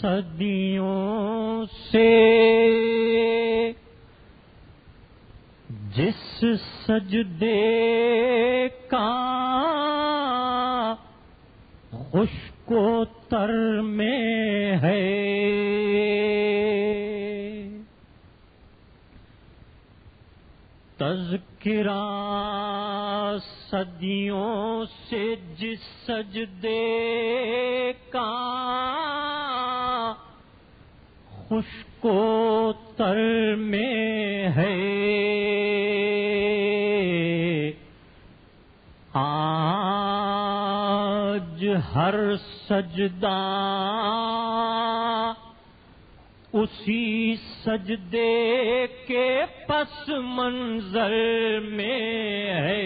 صدیوں سے جس سجدے کا خشک و تر میں ہے تذکرہ صدیوں سے جس سجدے کا خشک و تر میں ہے آج ہر سجدہ اسی سجدے کے پس منظر میں ہے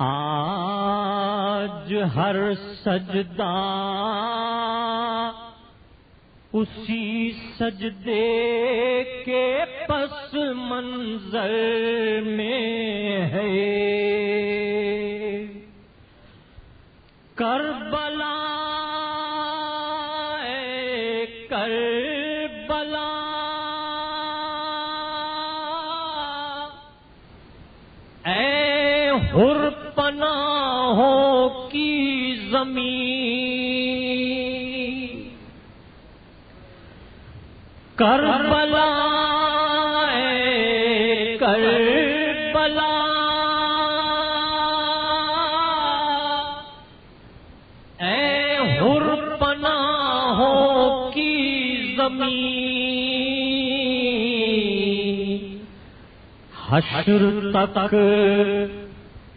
آج ہر سجدہ اسی سجدے کے پس منظر میں ہے کربلا کربلا اے حر پناہوں کی زمین کربلا اے کربلا اے حر پناہوں کی زمین حشر تک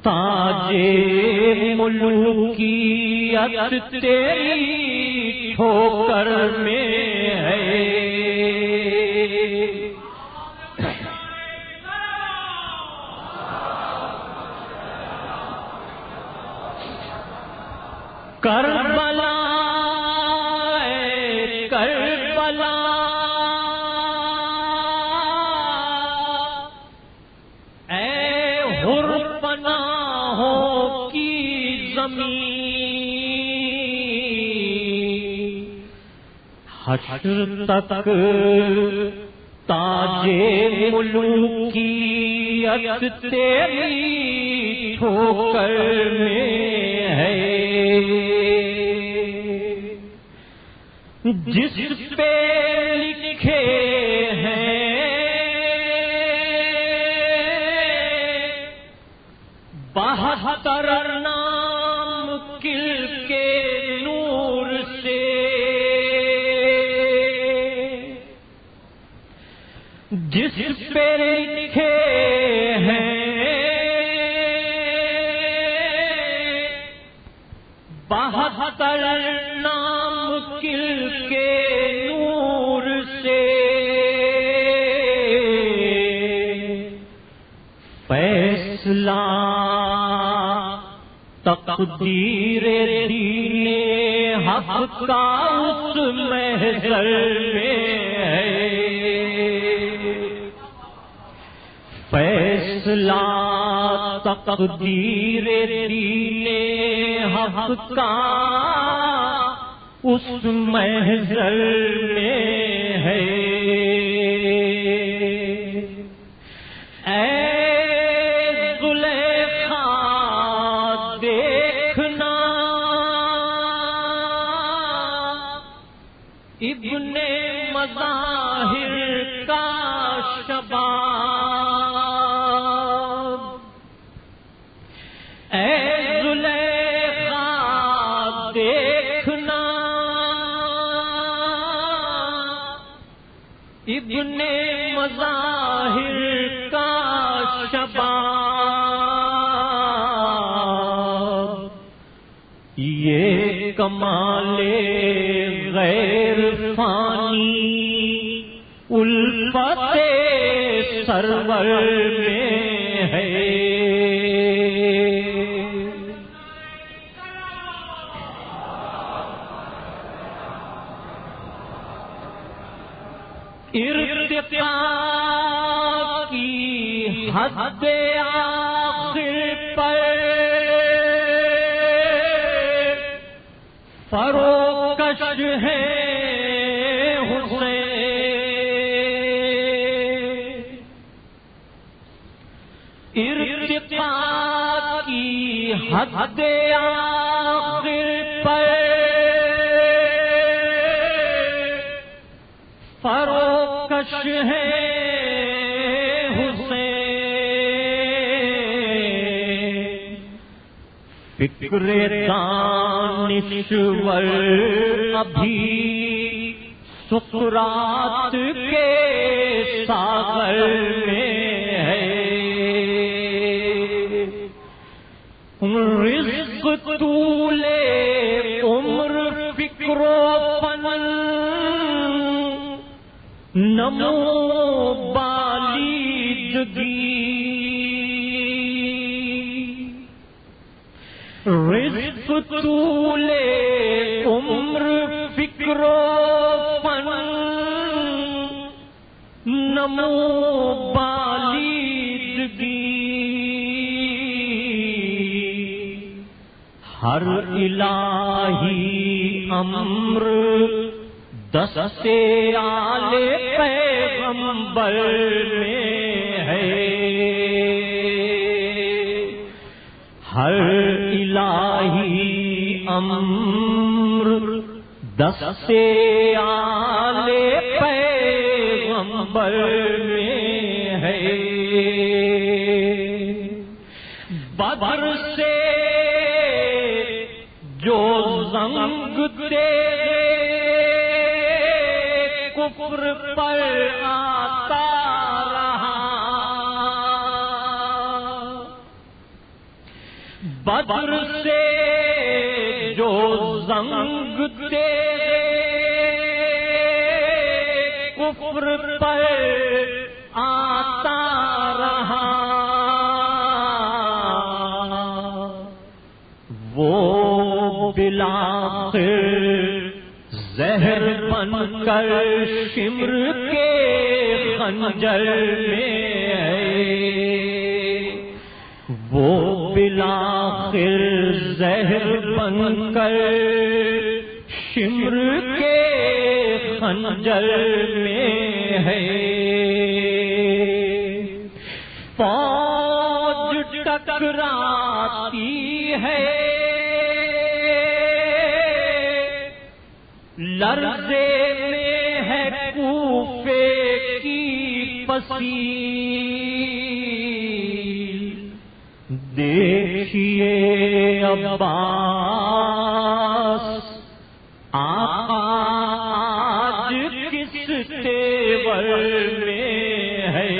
تاج ملوکیت تیری ٹھوکر میں ہے کربلا اے کربلا اے حر پناہوں کی زمین حشر تک تاج ملوکیت تیری ٹھوکر میں ہے جس پہ لکھے ہیں 72 نام کل کے نور سے جس پہ لکھے ہیں 72 نام کل کے نور سے فیصلہ تقدیر دین حق کا اس محضر میں ہے فیصلہ تقدیر دین حق کا اس محضر میں ہے اے زلیخا دیکھنا ابن مظاہر کا شباب اے زلیخا دیکھنا ابن مظاہر کا شباب یہ کمال غیر فانی الفت سرور میں ہے ارتقاء کی حد آخر پر فروکش ہے حسین، ارتقاء کی حد آخر پر فروکش ہے فکر دانشور ابھی سقراط کے ساغر میں ہے، رزق طول عمر فکر و فن نمو بالیدگی، رزق طول عمر فکر و فن نمو بالیدگی، ہر الہی امر دست آل پیغمبر میں ہے، ہر الہی امر دست آل پیغمبر میں ہے، بدر سے جو زنگ دے کفر پر آتا رہا، بدر سے جو زنگ دے کفر پر آتا رہا، وہ بالآخر زہر بن کر شمر کے خنجر میں ہے، وہ بالآخر زہر بن کر شمر کے خنجر میں ہے، فوج ٹکراتی ہے لرزے میں ہے کوفے کی فصیل، دیکھیے عباس آقا آج کس تیور میں ہے،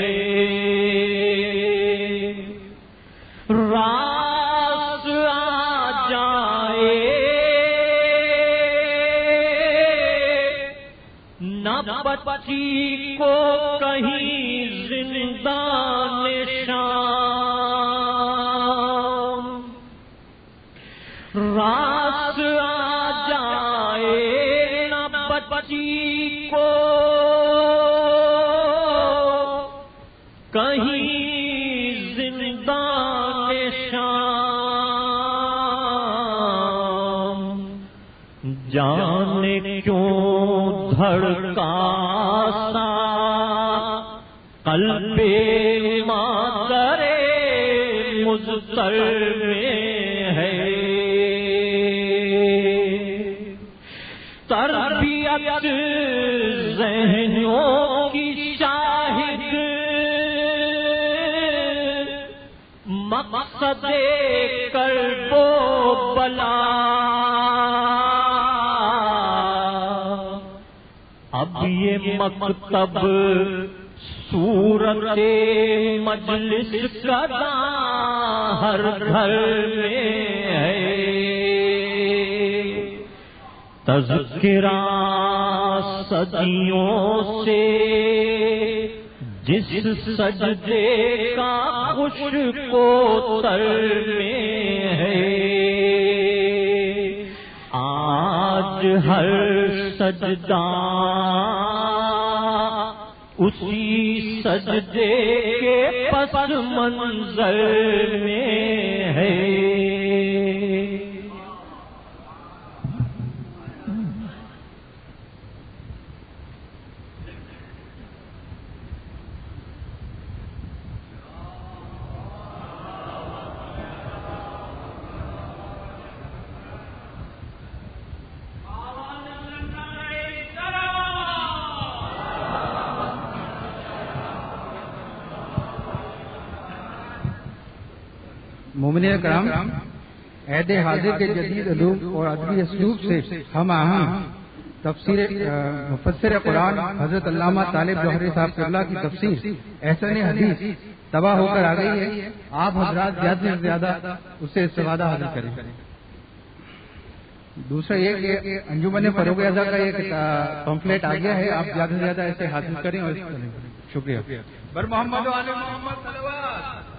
راز آ جائے نہ بچی کو کہیں زندان شام، راز آ جائے نہ بچی کو کہیں زندان شام، جانے کیوں دھڑکا سا قلب مادر مضطر میں ہے، تربیت ذہنوں کی شاہد مقصد کرب و بلا، اب یہ مکتب صورت مجلس کا ہر گھر میں ہے، تذکرہ صدیوں سے جس سجدے کا خوش کو تر میں ہے، آج ہر سجدہ اسی سجدے کے پس منظر میں ہے۔ مومنین کرام، عہد حاضر کے جدید علوم اور ادبی اسلوب سے ہم آہنگ تفسیر مفسر قرآن حضرت علامہ طالب جوہری صاحب قبلہ کی تفسیر احسن حدیث تباہ ہو کر آ گئی ہے. آپ حضرات زیادہ سے زیادہ اس سے استفادہ حاصل کریں. دوسرا یہ کہ انجمن فروغ ازا کا ایک پمفلیٹ آ گیا ہے، آپ زیادہ سے زیادہ اسے حاصل کریں اور شکریہ. بر محمد و آل محمد صلوات.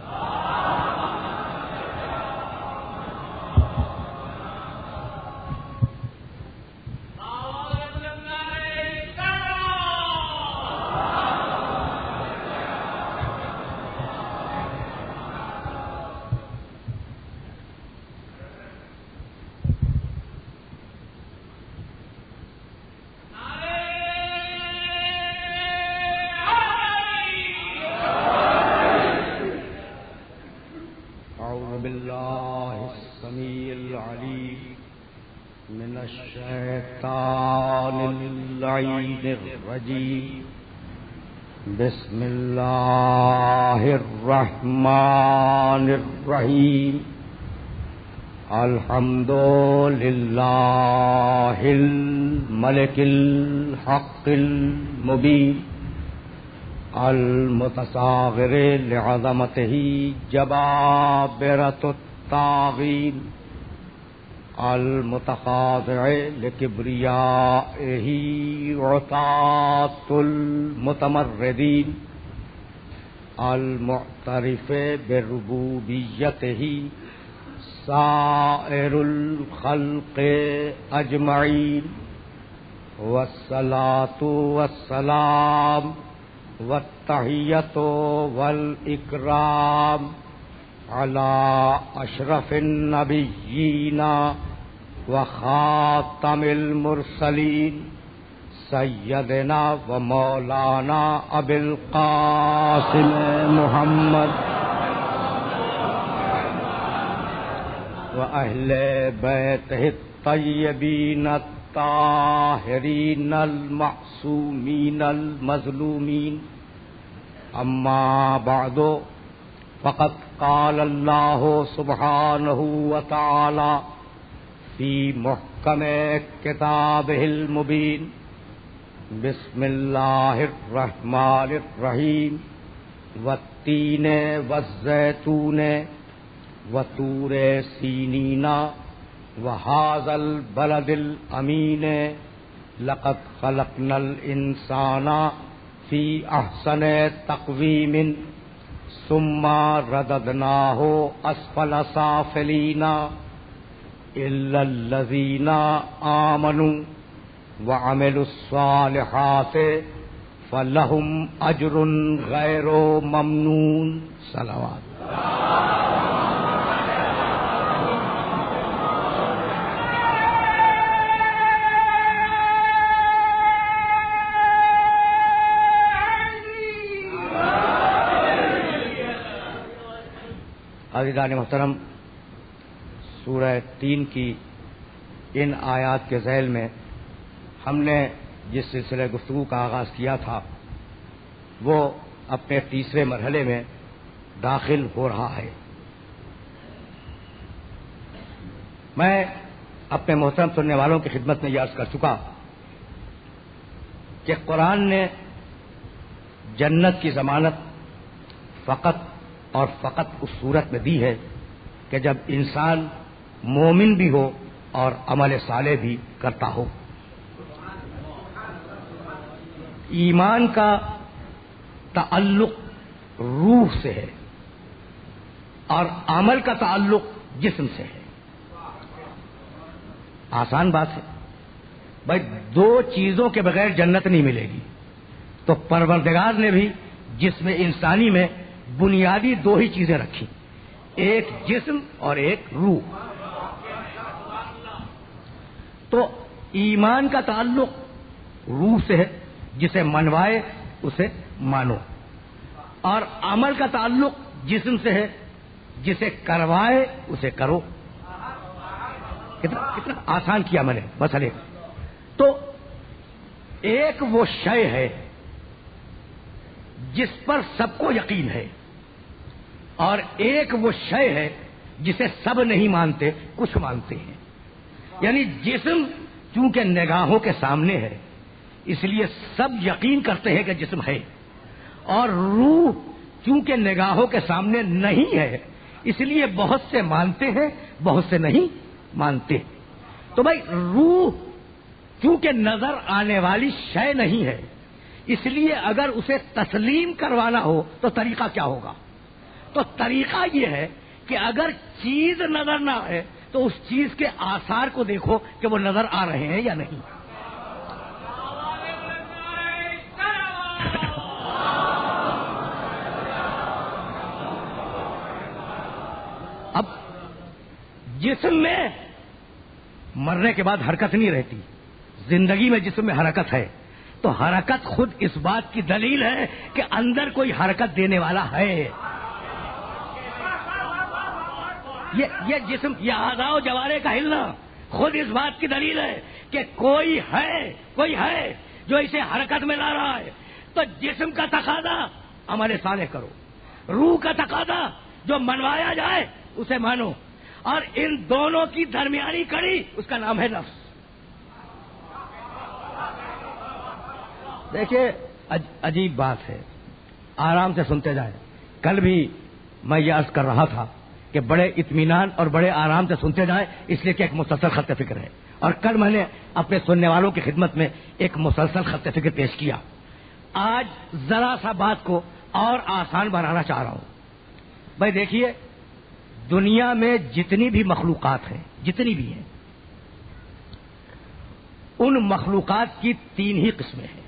بسم اللہ الرحمن الرحیم. الحمد للہ الملک الحق المبین المتصاغر لعظمتہ جبابرۃ الطاغین المتخاضع لکبریائہ عتاۃ المتمردین المعترف بربوبیتہ سائر الخلق اجمعین. والصلاۃ والسلام والتحیۃ والاکرام علی اشرف النبیین وخاتم المرسلین سیدنا و مولانا ابی القاسم محمد و اہل بیتہ الطیبین الطاہرین المعصومین المظلومین. اما بعد فقد قال اللہ سبحانہ وتعالی فی محکم کتابہ المبین. بسم اللہ الرحمن الرحیم. والتین والزیتون وطور سینین وہذا البلد الامین. لقد خلقنا الانسان فی احسن تقویم ثم رددناہ اسفل سافلین الا الذین آمنوا وعملوا الصالحات فلہم اجر غیر ممنون. صلوات. عزیزان محترم، سورہ 3 کی ان آیات کے ذیل میں ہم نے جس سلسلہ گفتگو کا آغاز کیا تھا وہ اپنے تیسرے مرحلے میں داخل ہو رہا ہے. میں اپنے محترم سننے والوں کی خدمت میں یہ عرض کر چکا کہ قرآن نے جنت کی ضمانت فقط اور فقط اس صورت میں دی ہے کہ جب انسان مومن بھی ہو اور عمل صالح بھی کرتا ہو. ایمان کا تعلق روح سے ہے اور عمل کا تعلق جسم سے ہے. آسان بات ہے بھائی، دو چیزوں کے بغیر جنت نہیں ملے گی. تو پروردگار نے بھی جسم انسانی میں بنیادی دو ہی چیزیں رکھی، ایک جسم اور ایک روح. تو ایمان کا تعلق روح سے ہے، جسے منوائے اسے مانو، اور عمل کا تعلق جسم سے ہے، جسے کروائے اسے کرو. کتنا آسان کیا میں نے مسئلے. تو ایک وہ شے ہے جس پر سب کو یقین ہے، اور ایک وہ شے ہے جسے سب نہیں مانتے کچھ مانتے ہیں. یعنی جسم چونکہ نگاہوں کے سامنے ہے اس لیے سب یقین کرتے ہیں کہ جسم ہے، اور روح چونکہ نگاہوں کے سامنے نہیں ہے اس لیے بہت سے مانتے ہیں بہت سے نہیں مانتے. تو بھائی روح چونکہ نظر آنے والی شے نہیں ہے اس لیے اگر اسے تسلیم کروانا ہو تو طریقہ کیا ہوگا؟ تو طریقہ یہ ہے کہ اگر چیز نظر نہ آئے تو اس چیز کے آثار کو دیکھو کہ وہ نظر آ رہے ہیں یا نہیں. اب جسم میں مرنے کے بعد حرکت نہیں رہتی، زندگی میں جسم میں حرکت ہے، تو حرکت خود اس بات کی دلیل ہے کہ اندر کوئی حرکت دینے والا ہے. یہ جسم، یہ اعضاء و جوارح کا ہلنا خود اس بات کی دلیل ہے کہ کوئی ہے جو اسے حرکت میں لا رہا ہے. تو جسم کا تقاضا عمل صالح کرو، روح کا تقاضا جو منوایا جائے اسے مانو، اور ان دونوں کی درمیانی کڑی اس کا نام ہے نفس. دیکھیے عجیب بات ہے، آرام سے سنتے جائیں. کل بھی میں یہ عرض کر رہا تھا کہ بڑے اطمینان اور بڑے آرام سے سنتے جائیں اس لیے کہ ایک مسلسل خط فکر ہے، اور کل میں نے اپنے سننے والوں کی خدمت میں ایک مسلسل خط فکر پیش کیا. آج ذرا سا بات کو اور آسان بنانا چاہ رہا ہوں. بھائی دیکھیے، دنیا میں جتنی بھی مخلوقات ہیں، جتنی بھی ہیں، ان مخلوقات کی 3 ہی قسمیں ہیں،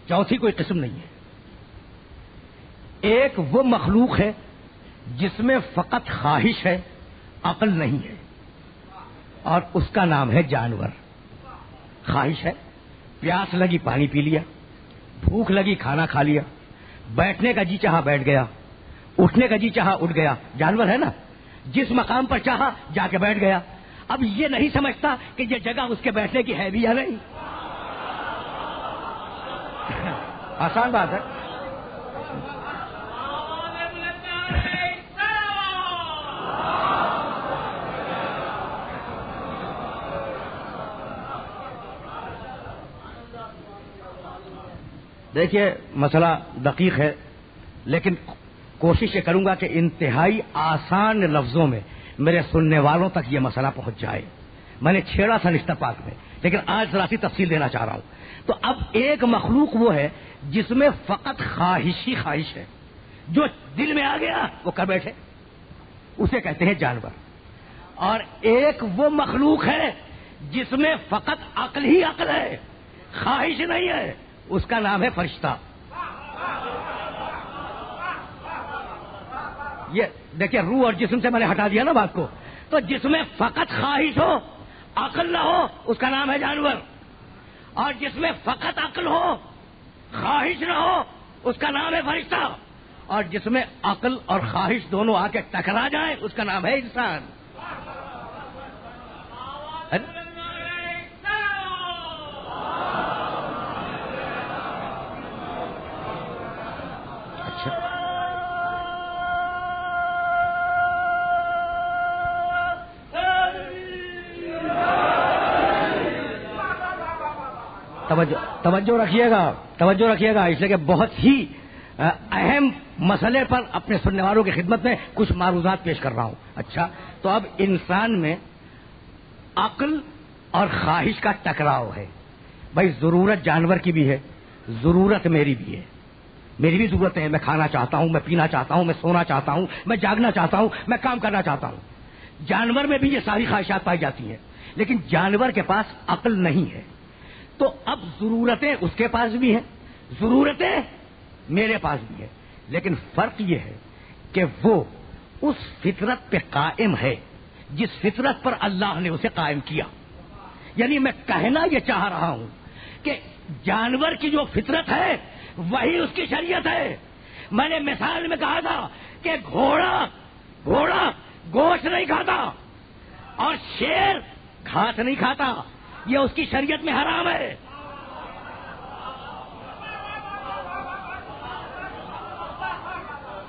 چوتھی کوئی قسم نہیں ہے. ایک وہ مخلوق ہے جس میں فقط خواہش ہے، عقل نہیں ہے، اور اس کا نام ہے جانور. خواہش ہے، پیاس لگی پانی پی لیا، بھوک لگی کھانا کھا لیا، بیٹھنے کا جی چاہا بیٹھ گیا، اٹھنے کا جی چاہا اٹھ گیا. جانور ہے نا، جس مقام پر چاہا جا کے بیٹھ گیا. اب یہ نہیں سمجھتا کہ یہ جگہ اس کے بیٹھنے کی ہے بھی یا نہیں. آسان بات ہے. دیکھیے مسئلہ دقیق ہے، لیکن کوشش یہ کروں گا کہ انتہائی آسان لفظوں میں میرے سننے والوں تک یہ مسئلہ پہنچ جائے. میں نے چھیڑا تھا نشتہ پاک میں، لیکن آج ذرا سی تفصیل دینا چاہ رہا ہوں. تو اب ایک مخلوق وہ ہے جس میں فقط خواہش ہی خواہش ہے، جو دل میں آ گیا وہ کر بیٹھے، اسے کہتے ہیں جانور. اور ایک وہ مخلوق ہے جس میں فقط عقل ہی عقل ہے، خواہش نہیں ہے، اس کا نام ہے فرشتہ. یہ دیکھیے، روح اور جسم سے میں نے ہٹا دیا نا بات کو. تو جس میں فقط خواہش ہو، عقل نہ ہو، اس کا نام ہے جانور. اور جس میں فقط عقل ہو، خواہش نہ ہو، اس کا نام ہے فرشتہ. اور جس میں عقل اور خواہش دونوں آ کے ٹکرا جائیں اس کا نام ہے انسان. توجہ رکھیے گا اس لیے کہ بہت ہی اہم مسئلے پر اپنے سننے والوں کی خدمت میں کچھ معروضات پیش کر رہا ہوں. اچھا، تو اب انسان میں عقل اور خواہش کا ٹکراؤ ہے. بھائی ضرورت جانور کی بھی ہے، ضرورت میری بھی ہے. میری بھی ضرورت ہے، میں کھانا چاہتا ہوں، میں پینا چاہتا ہوں، میں سونا چاہتا ہوں، میں جاگنا چاہتا ہوں، میں کام کرنا چاہتا ہوں. جانور میں بھی یہ ساری خواہشات پائی جاتی ہیں، لیکن جانور کے پاس عقل نہیں ہے. تو اب ضرورتیں اس کے پاس بھی ہیں، ضرورتیں میرے پاس بھی ہیں، لیکن فرق یہ ہے کہ وہ اس فطرت پہ قائم ہے جس فطرت پر اللہ نے اسے قائم کیا. یعنی میں کہنا یہ چاہ رہا ہوں کہ جانور کی جو فطرت ہے وہی اس کی شریعت ہے. میں نے مثال میں کہا تھا کہ گھوڑا گوشت نہیں کھاتا اور شیر گھاس نہیں کھاتا، یہ اس کی شریعت میں حرام ہے.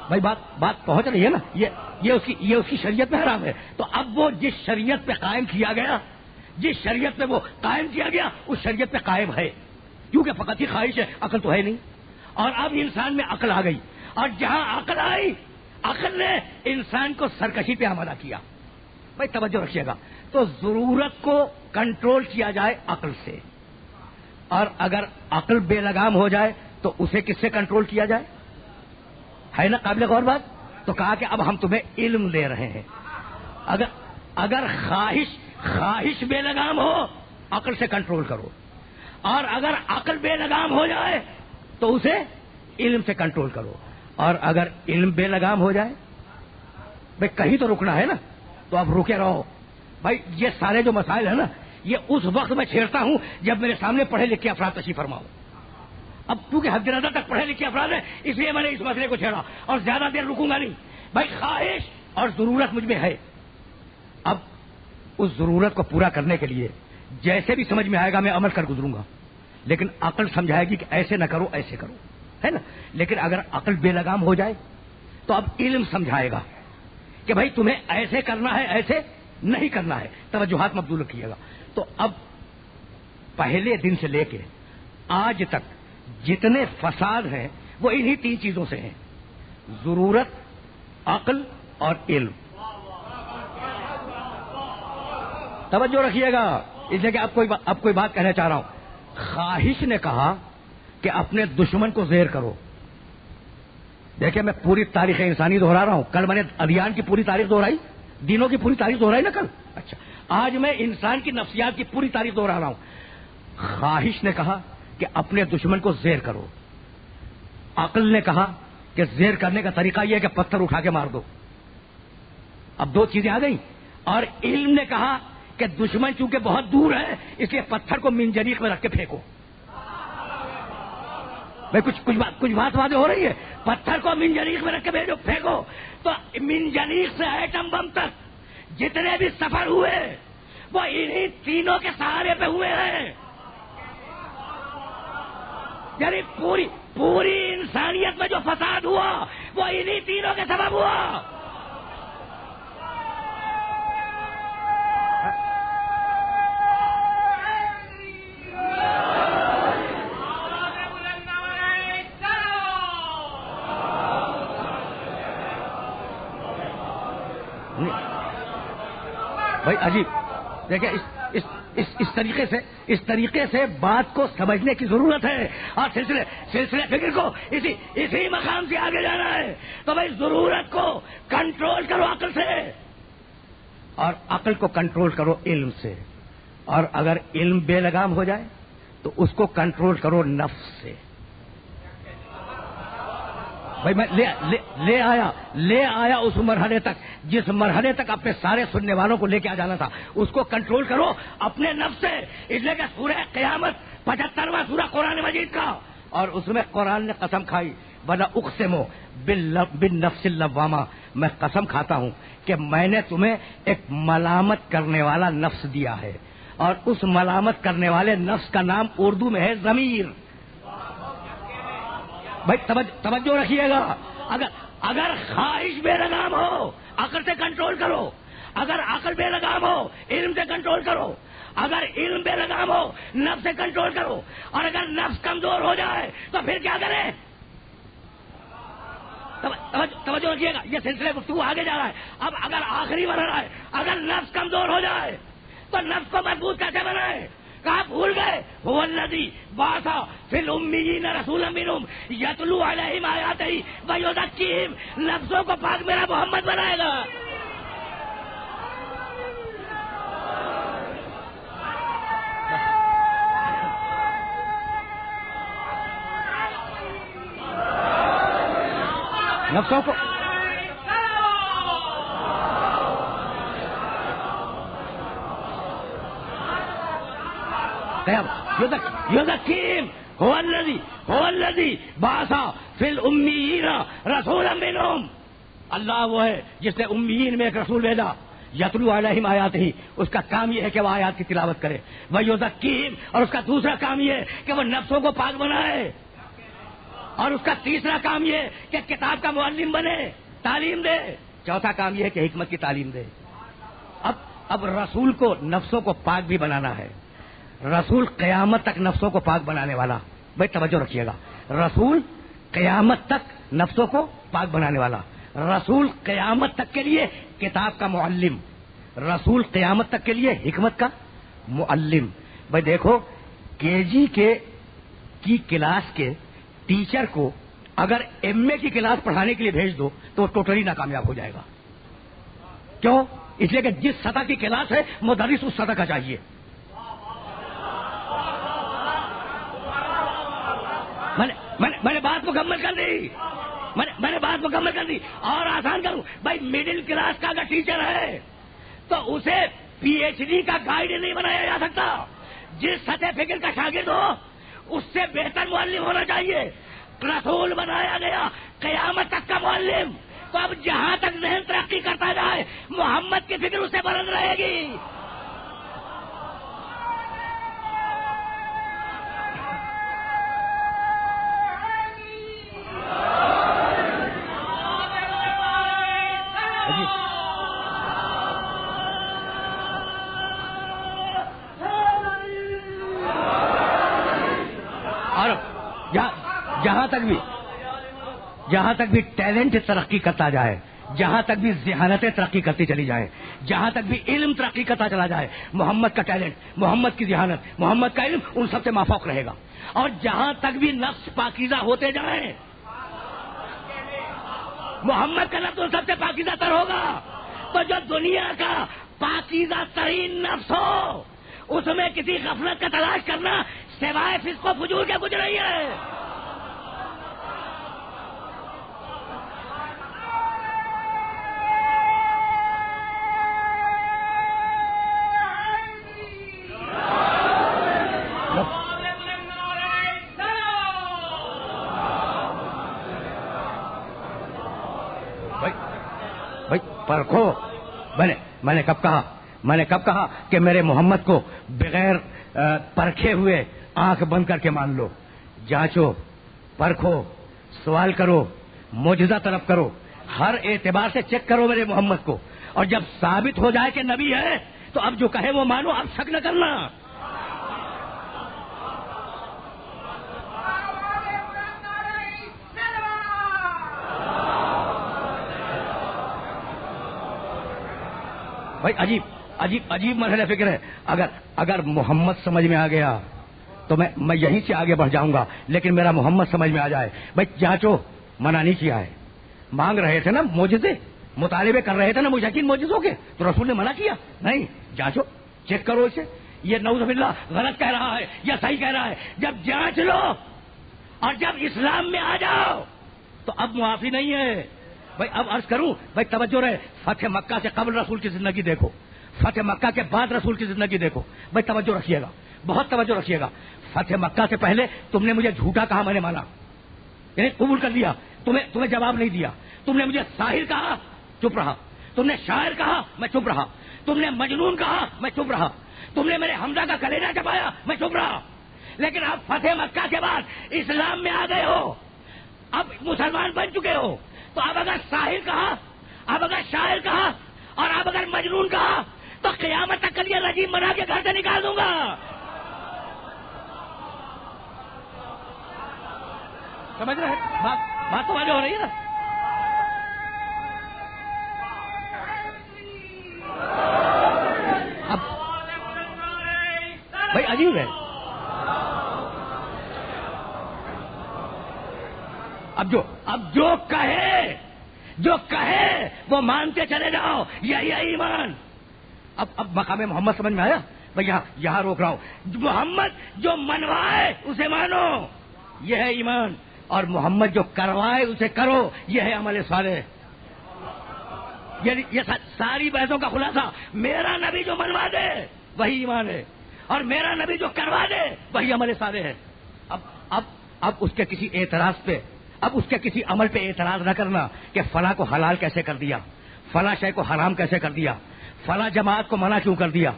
بھائی بات پہنچ رہی ہے نا. یہ اس کی شریعت میں حرام ہے. تو اب وہ جس شریعت پہ قائم کیا گیا, جس شریعت پہ وہ قائم کیا گیا, اس شریعت پہ قائم ہے, کیونکہ فقط ہی خواہش ہے, عقل تو ہے نہیں. اور اب انسان میں عقل آ گئی, اور جہاں عقل آئی, عقل نے انسان کو سرکشی پہ آمادہ کیا. بھائی توجہ رکھیے گا. تو ضرورت کو کنٹرول کیا جائے عقل سے, اور اگر عقل بے لگام ہو جائے تو اسے کس سے کنٹرول کیا جائے؟ ہے نا قابل غور بات. تو کہا کہ اب ہم تمہیں علم دے رہے ہیں. اگر خواہش بے لگام ہو, عقل سے کنٹرول کرو, اور اگر عقل بے لگام ہو جائے تو اسے علم سے کنٹرول کرو. اور اگر علم بے لگام ہو جائے, بھائی کہیں تو رکنا ہے نا, تو اب رکے رہو. بھائی یہ سارے جو مسائل ہیں نا, یہ اس وقت میں چھیڑتا ہوں جب میرے سامنے پڑھے لکھے افراد تشریف فرماؤ. اب کیونکہ حد نظر تک پڑھے لکھے افراد ہیں, اس لیے میں نے اس مسئلے کو چھیڑا, اور زیادہ دیر رکوں گا نہیں. بھائی خواہش اور ضرورت مجھ میں ہے. اب اس ضرورت کو پورا کرنے کے لیے جیسے بھی سمجھ میں آئے گا میں عمل کر گزروں گا, لیکن عقل سمجھائے گی کہ ایسے نہ کرو, ایسے کرو, ہے نا. لیکن اگر عقل بے لگام ہو جائے تو اب علم سمجھائے گا کہ بھائی تمہیں ایسے کرنا ہے, ایسے نہیں کرنا ہے. توجہات مبذول رکھیے گا. تو اب پہلے دن سے لے کے آج تک جتنے فساد ہیں وہ انہی 3 چیزوں سے ہیں: ضرورت, عقل اور علم. توجہ رکھیے گا, اس لیے کہ اب کوئی بات کہنا چاہ رہا ہوں. خواہش نے کہا کہ اپنے دشمن کو زیر کرو. دیکھیں میں پوری تاریخ انسانی دہرا رہا ہوں. کل میں نے ادیان کی پوری تاریخ دہرائی, دینوں کی پوری تاریخ دہرائی نا کل. اچھا, آج میں انسان کی نفسیات کی پوری تاریخ دہرا رہا ہوں. خواہش نے کہا کہ اپنے دشمن کو زیر کرو. عقل نے کہا کہ زیر کرنے کا طریقہ یہ ہے کہ پتھر اٹھا کے مار دو. اب 2 چیزیں آ گئیں. اور علم نے کہا کہ دشمن چونکہ بہت دور ہے, اس لیے پتھر کو منجنیق میں رکھ کے پھینکو. بھائی کچھ بات واضح ہو رہی ہے. پتھر کو منجنیق میں رکھ کے پھینکو. تو منجنیق سے ایٹم بم تک جتنے بھی سفر ہوئے وہ انہی تینوں کے سہارے پہ ہوئے ہیں. یعنی پوری انسانیت میں جو فساد ہوا وہ انہی تینوں کے سبب ہوا. بھائی عجیب دیکھیں, اس طریقے سے بات کو سمجھنے کی ضرورت ہے, اور سلسلے فکر کو اسی مقام سے آگے جانا ہے. تو بھائی ضرورت کو کنٹرول کرو عقل سے, اور عقل کو کنٹرول کرو علم سے, اور اگر علم بے لگام ہو جائے تو اس کو کنٹرول کرو نفس سے. بھائی میں لے آیا اس مرحلے تک جس مرحلے تک اپنے سارے سننے والوں کو لے کے آ جانا تھا. اس کو کنٹرول کرو اپنے نفس سے. اس لیے کہ سورہ قیامت 75واں سورہ قرآن مجید کا, اور اس میں قرآن نے قسم کھائی, وَلَا أُقْسِمُ بِالنَّفْسِ اللَّوَّامَةِ, میں قسم کھاتا ہوں کہ میں نے تمہیں ایک ملامت کرنے والا نفس دیا ہے, اور اس ملامت کرنے والے نفس کا نام اردو میں ہے ضمیر. بھائی توجہ رکھیے گا. اگر خواہش بے لگام ہو عقل سے کنٹرول کرو, اگر عقل بے لگام ہو علم سے کنٹرول کرو, اگر علم بے لگام ہو نفس سے کنٹرول کرو, اور اگر نفس کمزور ہو جائے تو پھر کیا کریں؟ توجہ رکھیے گا, یہ سلسلہ گفتگو آگے جا رہا ہے. اب اگر آخری مرحلہ ہے, اگر نفس کمزور ہو جائے تو نفس کو مضبوط کیسے بنائے؟ کہاں بھول گئے؟ هو الذی بعث فی الامیین رسولا منہم یتلو علیہم آیاتہ ویزکیہم. نفسوں کو پاک میرا محمد بنائے گا. نفسوں کو یزکیہم. هو الذی بعث فی الامیین رسولا منہم. اللہ وہ ہے جس نے امیین میں ایک رسول بھیجا. یتلو علیہم آیاتہ, اس کا کام یہ ہے کہ وہ آیات کی تلاوت کرے. ویزکیہم, اور اس کا دوسرا کام یہ ہے کہ وہ نفسوں کو پاک بنائے. اور اس کا تیسرا کام یہ کہ کتاب کا معلم بنے، تعلیم دے، چوتھا کام یہ ہے کہ حکمت کی تعلیم دے۔ اب رسول کو نفسوں کو پاک بھی بنانا ہے، رسول قیامت تک نفسوں کو پاک بنانے والا، بھائی توجہ رکھیے گا، رسول قیامت تک نفسوں کو پاک بنانے والا، رسول قیامت تک کے لیے کتاب کا معلم، رسول قیامت تک کے لیے حکمت کا معلم۔ بھائی دیکھو کے جی کی کلاس کے ٹیچر کو اگر ایم اے کی کلاس پڑھانے کے لیے بھیج دو تو وہ ٹوٹلی ناکامیاب ہو جائے گا۔ کیوں؟ اس لیے کہ جس سطح کی کلاس ہے مدرس اس سطح کا چاہیے۔ میں نے بات مکمل کر دی، میں نے بات مکمل کر دی۔ اور آسان کروں، بھائی مڈل کلاس کا اگر ٹیچر ہے تو اسے پی ایچ ڈی کا گائیڈ نہیں بنایا جا سکتا۔ جس سطح فکر کا شاگرد ہو اس سے بہتر معلم ہونا چاہیے۔ رسول بنایا گیا قیامت تک کا معلم، تو اب جہاں تک ذہن ترقی کرتا جائے محمد کی فکر اسے بلند رہے گی۔ اور جہاں تک بھی ٹیلنٹ ترقی کرتا جائے، جہاں تک بھی ذہانتیں ترقی کرتی چلی جائیں، جہاں تک بھی علم ترقی کرتا چلا جائے، محمد کا ٹیلنٹ، محمد کی ذہانت، محمد کا علم ان سب سے مافوق رہے گا۔ اور جہاں تک بھی نفس پاکیزہ ہوتے جائیں، محمد کا نفس ان سب سے پاکیزہ تر ہوگا۔ تو جو دنیا کا پاکیزہ ترین نفس ہو اس میں کسی غفلت کا تلاش کرنا سوائے فسق و فجور کے کچھ نہیں ہے۔ پرکھو، میں نے کب کہا کہ میرے محمد کو بغیر پرکھے ہوئے آنکھ بند کر کے مان لو؟ جانچو، پرکھو، سوال کرو، معجزہ طلب کرو، ہر اعتبار سے چیک کرو میرے محمد کو، اور جب ثابت ہو جائے کہ نبی ہے تو اب جو کہے وہ مانو، اب شک نہ کرنا۔ بھائی عجیب مرحلہ فکر ہے۔ اگر محمد سمجھ میں آ گیا تو میں یہیں سے آگے بڑھ جاؤں گا، لیکن میرا محمد سمجھ میں آ جائے، بھائی جانچو، منع نہیں کیا ہے، مانگ رہے تھے نا معجزے، مطالبے کر رہے تھے نا مجاہدین معجزوں کے، تو رسول نے منع کیا نہیں؟ جانچو، چیک کرو اسے، یہ نعوذ باللہ غلط کہہ رہا ہے یا صحیح کہہ رہا ہے۔ جب جانچ لو اور جب اسلام میں آ جاؤ تو اب معافی نہیں ہے۔ بھائی اب عرض کروں، بھائی توجہ رہے، فتح مکہ سے قبل رسول کی زندگی دیکھو، فتح مکہ کے بعد رسول کی زندگی دیکھو، بھائی توجہ رکھیے گا، بہت توجہ رکھیے گا۔ فتح مکہ سے پہلے تم نے مجھے جھوٹا کہا، میں نے مانا، یعنی قبول کر لیا، تمہیں جواب نہیں دیا۔ تم نے مجھے ساحر کہا، چپ رہا۔ تم نے شاعر کہا، میں چپ رہا۔ تم نے مجنون کہا، میں چپ رہا۔ تم نے میرے حمزہ کا کلیجہ چبایا، میں چپ رہا۔ لیکن اب فتح مکہ کے بعد اسلام میں آ گئے ہو، اب مسلمان بن چکے ہو، تو اب اگر ساحر کہا، اب اگر شاعر کہا، اور اب اگر مجنون کہا تو قیامت تک کے لیے رجیم بنا کے گھر سے نکال دوں گا۔ سمجھ رہے ہیں؟ بات تو واضح ہو رہی ہے نا؟ اب بھائی عجیب ہے، اب جو کہے وہ مانتے چلے جاؤ، یہی ایمان۔ اب مقام محمد سمجھ میں آیا؟ بھائی یہاں روک رہا ہوں، محمد جو منوائے اسے مانو، یہ ہے ایمان، اور محمد جو کروائے اسے کرو، یہ ہے عمل صالح۔ یہ ساری بحثوں کا خلاصہ، میرا نبی جو منوا دے وہی ایمان ہے، اور میرا نبی جو کروا دے وہی عمل صالح ہے۔ اب اس کے کسی اعتراض پہ، اب اس کے کسی عمل پہ اعتراض نہ کرنا کہ فلاں کو حلال کیسے کر دیا، فلاں شے کو حرام کیسے کر دیا، فلاں جماعت کو منع کیوں کر دیا،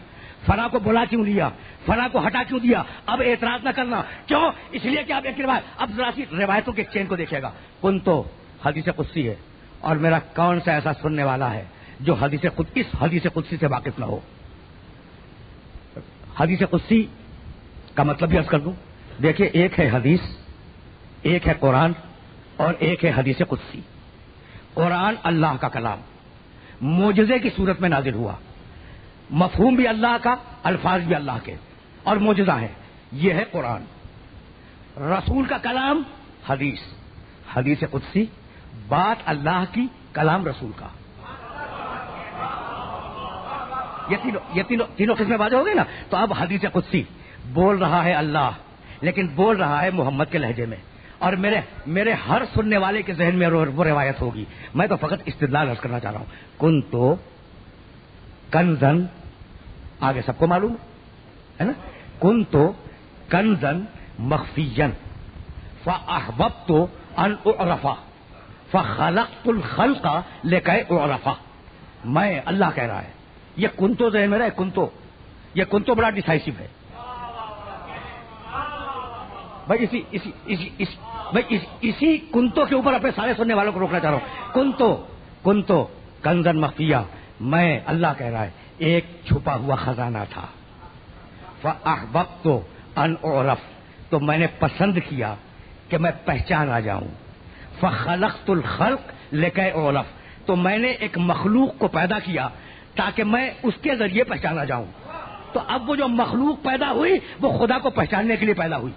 فلاں کو بلا کیوں لیا, فلاں کو ہٹا کیوں دیا. اب اعتراض نہ کرنا. کیوں؟ اس لیے کہ آپ ایک روایت, اب ذرا سی روایتوں کے چین کو دیکھیے گا. کن تو حدیث قدسی ہے, اور میرا کون سا ایسا سننے والا ہے جو اس حدیث قدسی سے واقف نہ ہو. حدیث قدسی کا مطلب بھی عرض کر دوں. دیکھیے, ایک ہے حدیث, ایک ہے قرآن, اور ایک ہے حدیث قدسی. قرآن اللہ کا کلام, معجزے کی صورت میں نازل ہوا, مفہوم بھی اللہ کا, الفاظ بھی اللہ کے, اور معجزہ ہے. یہ ہے قرآن. رسول کا کلام حدیث, حدیث قدسی بات اللہ کی, کلام رسول کا. یہ تینوں قسمیں واضح ہو گئی نا. تو اب حدیث قدسی بول رہا ہے اللہ, لیکن بول رہا ہے محمد کے لہجے میں, اور میرے ہر سننے والے کے ذہن میں وہ روایت ہوگی. میں تو فقط استدلال عرض کرنا چاہ رہا ہوں. کن تو کنزن, آگے سب کو معلوم ہے نا. کن تو کنزن مخفیًا فاحببت ان اعرف فخلقت الخلق لکي اعرف. میں, اللہ کہہ رہا ہے, یہ کن تو ذہن میں رہے. یہ کن تو بڑا ڈیسائسو ہے بھائی. اسی کنتو کے اوپر اپنے سارے سننے والوں کو روکنا چاہ رہا ہوں. کنتو کنزن مخفیہ, میں, اللہ کہہ رہا ہے, ایک چھپا ہوا خزانہ تھا. فاحببت ان اعرف, تو میں نے پسند کیا کہ میں پہچان آ جاؤں. فخلقت الخلق لکي اعرف, تو میں نے ایک مخلوق کو پیدا کیا تاکہ میں اس کے ذریعے پہچانا جاؤں. تو اب وہ جو مخلوق پیدا ہوئی وہ خدا کو پہچاننے کے لیے پیدا ہوئی.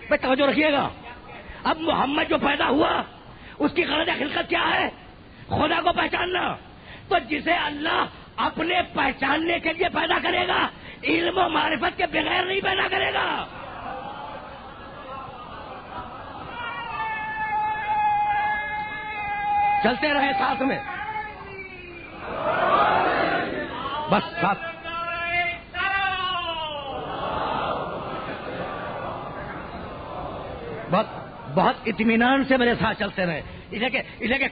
بھائی توجہ رکھیے گا. اب محمد جو پیدا ہوا اس کی غرض خلقت کیا ہے؟ خدا کو پہچاننا. تو جسے اللہ اپنے پہچاننے کے لیے پیدا کرے گا, علم و معرفت کے بغیر نہیں پیدا کرے گا. چلتے رہے ساتھ میں, بس ساتھ. بہت اطمینان سے میرے ساتھ چلتے رہے. اس لیے کہ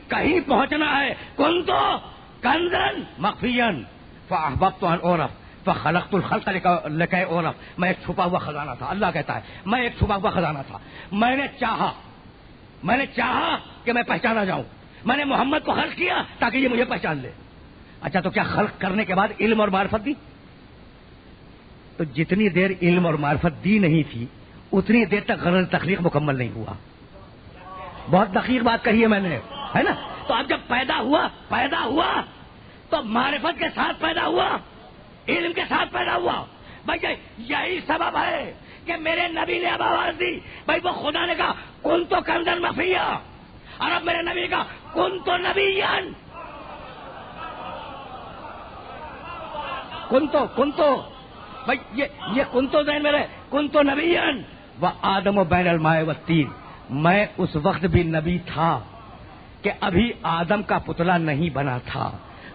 کہیں پہنچنا ہے. کن تو کنزن مخفیًا فاحببت ان اعرف فخلقت الخلق لکي اعرف. میں ایک چھپا ہوا خزانہ تھا. اللہ کہتا ہے میں ایک چھپا ہوا خزانہ تھا. میں نے چاہا کہ میں پہچانا جاؤں. میں نے محمد کو خلق کیا تاکہ یہ مجھے پہچان لے. اچھا, تو کیا خلق کرنے کے بعد علم اور معرفت دی؟ تو جتنی دیر علم اور معرفت دی نہیں تھی اتنی دیر تک غرض تخلیق مکمل نہیں ہوا. بہت دقیق بات کہی ہے میں نے, ہے نا. تو اب جب پیدا ہوا تو معرفت کے ساتھ پیدا ہوا, علم کے ساتھ پیدا ہوا. بھائی یہی سبب ہے کہ میرے نبی نے اب آواز دی. بھائی وہ خدا نے کہا کن تو کنزن مخفیہ, اور اب میرے نبی کا کن تو نبیًا. کن تو بھائی یہ کن تو ذہن میں رہے. کن تو نبیًا وآدم بین الماء والطین. میں اس وقت بھی نبی تھا کہ ابھی آدم کا پتلا نہیں بنا تھا.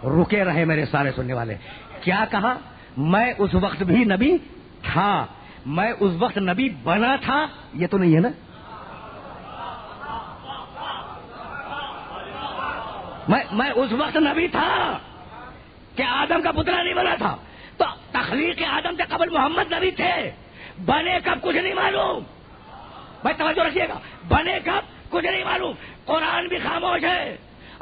رکے رہے میرے سارے سننے والے. کیا کہا؟ میں اس وقت بھی نبی تھا. میں اس وقت نبی بنا تھا, یہ تو نہیں ہے نا. میں اس وقت نبی تھا کہ آدم کا پتلا نہیں بنا تھا. تو تخلیق آدم سے قبل محمد نبی تھے. بنے کب کچھ نہیں معلوم. بھائی توجہ رکھیے گا. بنے کب کچھ نہیں معلوم. قرآن بھی خاموش ہے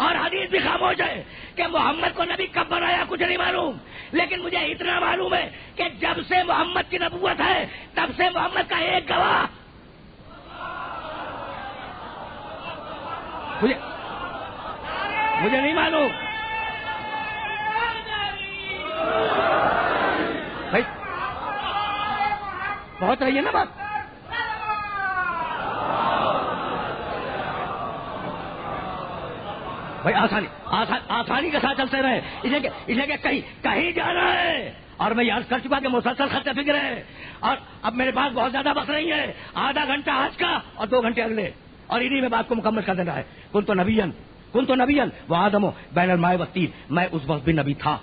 اور حدیث بھی خاموش ہے کہ محمد کو نبی کب بنایا کچھ نہیں معلوم. لیکن مجھے اتنا معلوم ہے کہ جب سے محمد کی نبوت ہے تب سے محمد کا ایک گواہ مجھے نہیں معلوم. بھائی بہت رہی ہے نا بات. بھائی آسانی کے ساتھ چلتے رہے. اس لیے کہ کہیں جانا ہے. اور میں یاد کر چکا کہ مسلسل خط فکر ہے, اور اب میرے پاس بہت زیادہ وقت نہیں ہے. آدھا گھنٹہ آج کا اور 2 گھنٹے اگلے, اور انہی میں بات کو مکمل کر دینا ہے. کن تو نبیًا وآدم بین الماء والطین. میں اس وقت بھی نبی تھا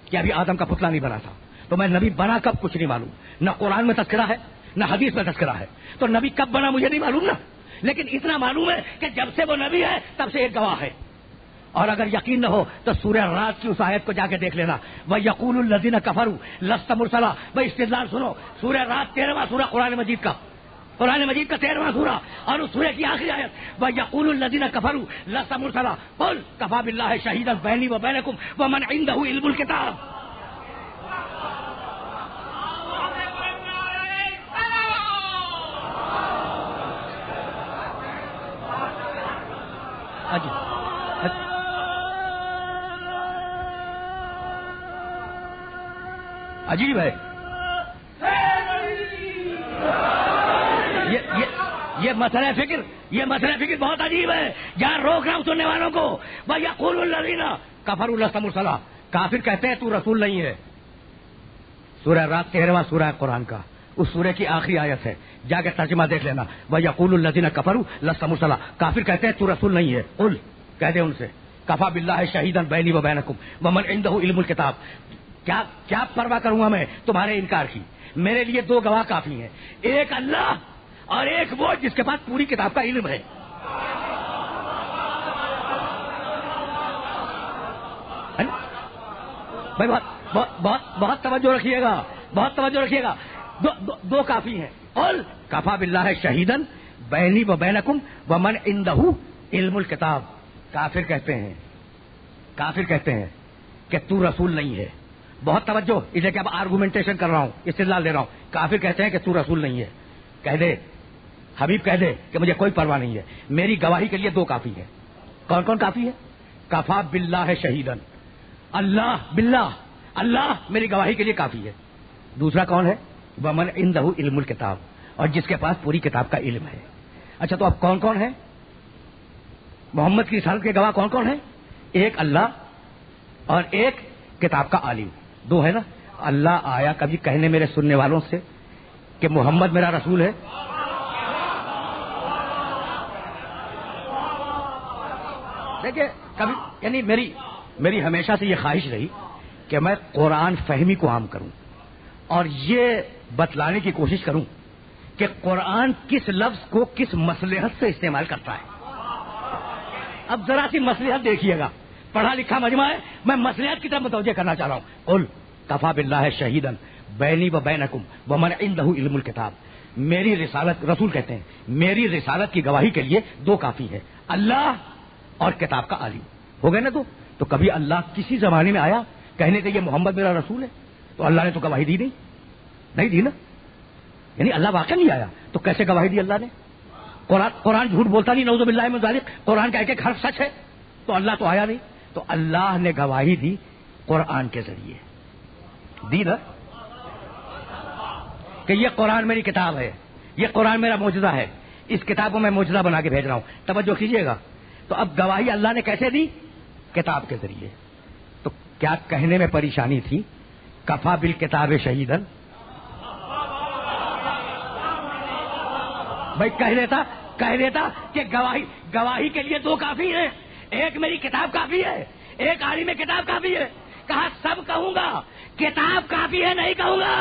کہ ابھی آدم کا پتلا نہیں بنا تھا. تو میں نبی بنا کب کچھ نہیں معلوم. نہ قرآن میں تذکرہ ہے نہ حدیث میں تذکرہ ہے. تو نبی کب بنا مجھے نہیں معلوم نا. لیکن اتنا معلوم ہے کہ جب سے وہ نبی ہے تب سے ایک گواہ ہے. اور اگر یقین نہ ہو تو سورہ رات کی اس آیت کو جا کے دیکھ لینا. وَيَقُولُ الَّذِينَ كَفَرُوا لَسْتَ مُرْسَلًا. بھائی استدلال سنو. سورہ رات 13واں سورہ قرآن مجید کا 13واں سورہ, اور اس سورہ کی آخری آیت وَيَقُولُ الَّذِينَ كَفَرُوا لَسْتَ مُرْسَلًا قُلْ كَفَىٰ بِاللَّهِ شَهِيدًا بَيْنِي وَبَيْنَكُمْ وَمَنْ عِندَهُ عِلْمُ الْكِتَابِ. عجیب ہے یہ مسئلہ فکر, بہت عجیب ہے. جہاں روک رہا ہوں سننے والوں کو. وَيَقُولُ الَّذِينَ كَفَرُوا لَسْتَ مُرْسَلًا. کافر کہتے ہیں تو رسول نہیں ہے. سورہ رات 13واں سورہ قرآن کا اس سورہ کی آخری آیت ہے, جا کے ترجمہ دیکھ لینا. وَيَقُولُ الَّذِينَ كَفَرُوا لَسْتَ مُرْسَلًا. کافر کہتے ہیں تو رسول نہیں ہے. قل کہہ دے ان سے کفا باللہ شہیدن بینی و بینکم ومن عندہ علم الکتاب. کیا پرواہ کروں گا میں تمہارے انکار کی؟ میرے لیے 2 گواہ کافی ہیں, ایک اللہ اور ایک وہ جس کے پاس پوری کتاب کا علم ہے. بھائی بہت توجہ رکھیے گا, بہت توجہ رکھیے گا. 2 کافی ہیں. قل کفا باللہ شہیدن بینی و بینکم ومن عندہ علم الکتاب. کافر کہتے ہیں کہ تو رسول نہیں ہے. بہت توجہ, اسے کہ اب آرگومنٹیشن کر رہا ہوں, استدلال دے رہا ہوں. کافر کہتے ہیں کہ تو رسول نہیں ہے. کہہ دے حبیب, کہہ دے کہ مجھے کوئی پرواہ نہیں ہے, میری گواہی کے لیے 2 کافی ہے. کون کون کافی ہے؟ کفا باللہ شہیدن, اللہ میری گواہی کے لیے کافی ہے. دوسرا کون ہے؟ ومن عندہ علم الکتاب, اور جس کے پاس پوری کتاب کا علم ہے. اچھا تو اب کون کون ہے محمد کی رسالت کے گواہ؟ کون کون ہے؟ ایک اللہ اور ایک کتاب کا عالم. 2 ہے نا. اللہ آیا کبھی کہنے میرے سننے والوں سے کہ محمد میرا رسول ہے؟ دیکھیے کبھی, یعنی میری ہمیشہ سے یہ خواہش رہی کہ میں قرآن فہمی کو عام کروں اور یہ بتلانے کی کوشش کروں کہ قرآن کس لفظ کو کس مصلحت سے استعمال کرتا ہے. اب ذرا سی مصلحت دیکھیے گا, پڑھا لکھا مجمع ہے, میں مصلحت کی طرف متوجہ کرنا چاہ رہا ہوں. قل کفا باللہ شہیدن بینی و بینکم ومن عندہ علم الکتاب. میری رسالت, رسول کہتے ہیں میری رسالت کی گواہی کے لیے 2 کافی ہے, اللہ اور کتاب کا عالم. ہو گئے نا 2. تو کبھی اللہ کسی زمانے میں آیا کہنے کہ یہ محمد میرا رسول ہے؟ تو اللہ نے تو گواہی دی نہیں دی نا. یعنی اللہ واقعہ نہیں آیا تو کیسے گواہی دی اللہ نے؟ قرآن جھوٹ بولتا نہیں, نعوذ باللہ من ذالک. قرآن کا ایک حرف سچ ہے, تو اللہ تو آیا نہیں. تو اللہ نے گواہی دی قرآن کے ذریعے, دی نا, کہ یہ قرآن میری کتاب ہے, یہ قرآن میرا معجزہ ہے, اس کتاب کو میں معجزہ بنا کے بھیج رہا ہوں. توجہ کیجیے گا. تو اب گواہی اللہ نے کیسے دی؟ کتاب کے ذریعے. تو کیا کہنے میں پریشانی تھی؟ کفا بالکتاب شہیدن. بھائی کہہ دیتا کہ گواہی کے لیے 2 کافی ہیں, ایک میری کتاب کافی ہے, ایک عالم کتاب کافی ہے. کہا سب کہوں گا, کتاب کافی ہے نہیں کہوں گا.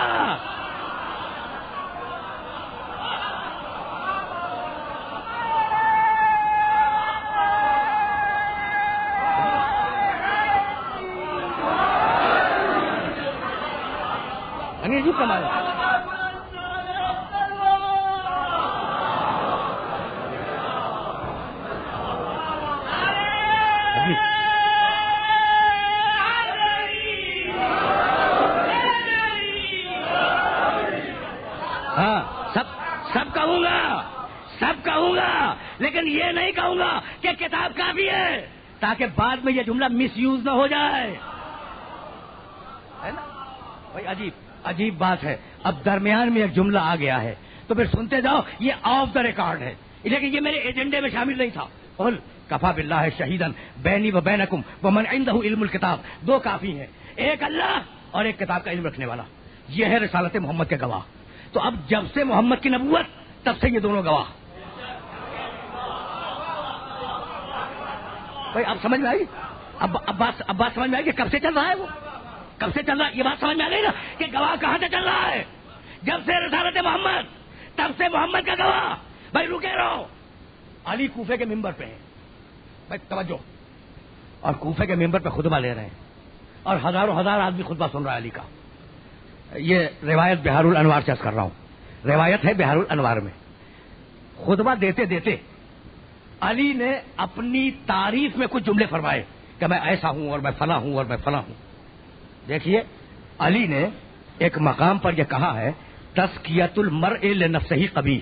انگریزی کمایا. سب کہوں گا لیکن یہ نہیں کہوں گا کہ کتاب کافی ہے, تاکہ بعد میں یہ جملہ مس یوز نہ ہو جائے. ہے نا بھائی, عجیب بات ہے. اب درمیان میں ایک جملہ آ گیا ہے تو پھر سنتے جاؤ, یہ آف دا ریکارڈ ہے, لیکن یہ میرے ایجنڈے میں شامل نہیں تھا. قل کفا باللہ شہیدن بینی و بینکم ومن عندہ علم الکتاب. 2 کافی ہیں, ایک اللہ اور ایک کتاب کا علم رکھنے والا. یہ ہے رسالت محمد کے گواہ. تو اب جب سے محمد کی نبوت تب سے یہ دونوں گواہ. بھائی اب سمجھ میں آئی, اب بات سمجھ میں آئی کہ کب سے چل رہا ہے, وہ کب سے چل رہا ہے. یہ بات سمجھ میں آ گئی نا کہ گواہ کہاں سے چل رہا ہے؟ جب سے رسالت محمد تب سے محمد کا گواہ. بھائی رکے رہو, علی کوفے کے ممبر پہ ہیں. بھائی توجہ, اور کوفے کے ممبر پہ خطبہ لے رہے ہیں اور ہزاروں ہزار آدمی خطبہ سن رہا ہے علی کا. یہ روایت بہار الانوار سے کر رہا ہوں, روایت ہے بہار الانوار میں. خطبہ دیتے دیتے علی نے اپنی تعریف میں کچھ جملے فرمائے کہ میں ایسا ہوں اور میں فلاں ہوں اور میں فلاں ہوں. دیکھیے علی نے ایک مقام پر یہ کہا ہے تزکیۃ المرء لنفسہ قبیح,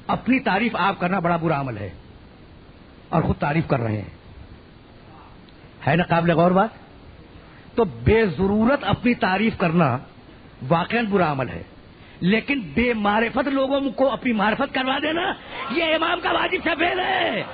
اپنی تعریف آپ کرنا بڑا برا عمل ہے, اور خود تعریف کر رہے ہیں. ہے نا قابل غور بات؟ تو بے ضرورت اپنی تعریف کرنا واقعاً برا عمل ہے, لیکن بے معرفت لوگوں کو اپنی معرفت کروا دینا یہ امام کا واجب سے فعل ہے.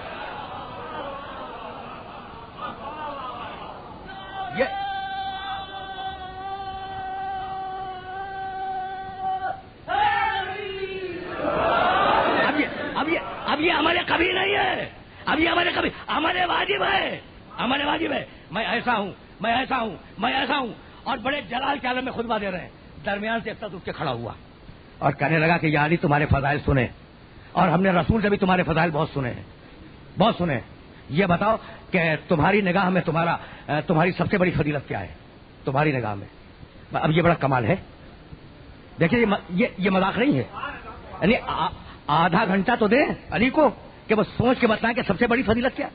اب یہ عمل کبھی نہیں ہے, اب یہ عمل کبھی عمل واجب ہے, عمل واجب ہے. میں ایسا ہوں, میں ایسا ہوں, میں ایسا ہوں, اور بڑے جلال کے عالم میں خطبہ دے رہے ہیں. درمیان سے ایک اٹھ کے کھڑا ہوا اور کہنے لگا کہ یا علی تمہارے فضائل سنے, اور ہم نے رسول سے بھی تمہارے فضائل بہت سنے ہیں, بہت سنے. یہ بتاؤ کہ تمہاری نگاہ میں تمہاری سب سے بڑی فضیلت کیا ہے تمہاری نگاہ میں؟ اب یہ بڑا کمال ہے. دیکھیے یہ مذاق نہیں ہے. یعنی آدھا گھنٹہ تو دیں علی کو کہ وہ سوچ کے بتائیں کہ سب سے بڑی فضیلت کیا.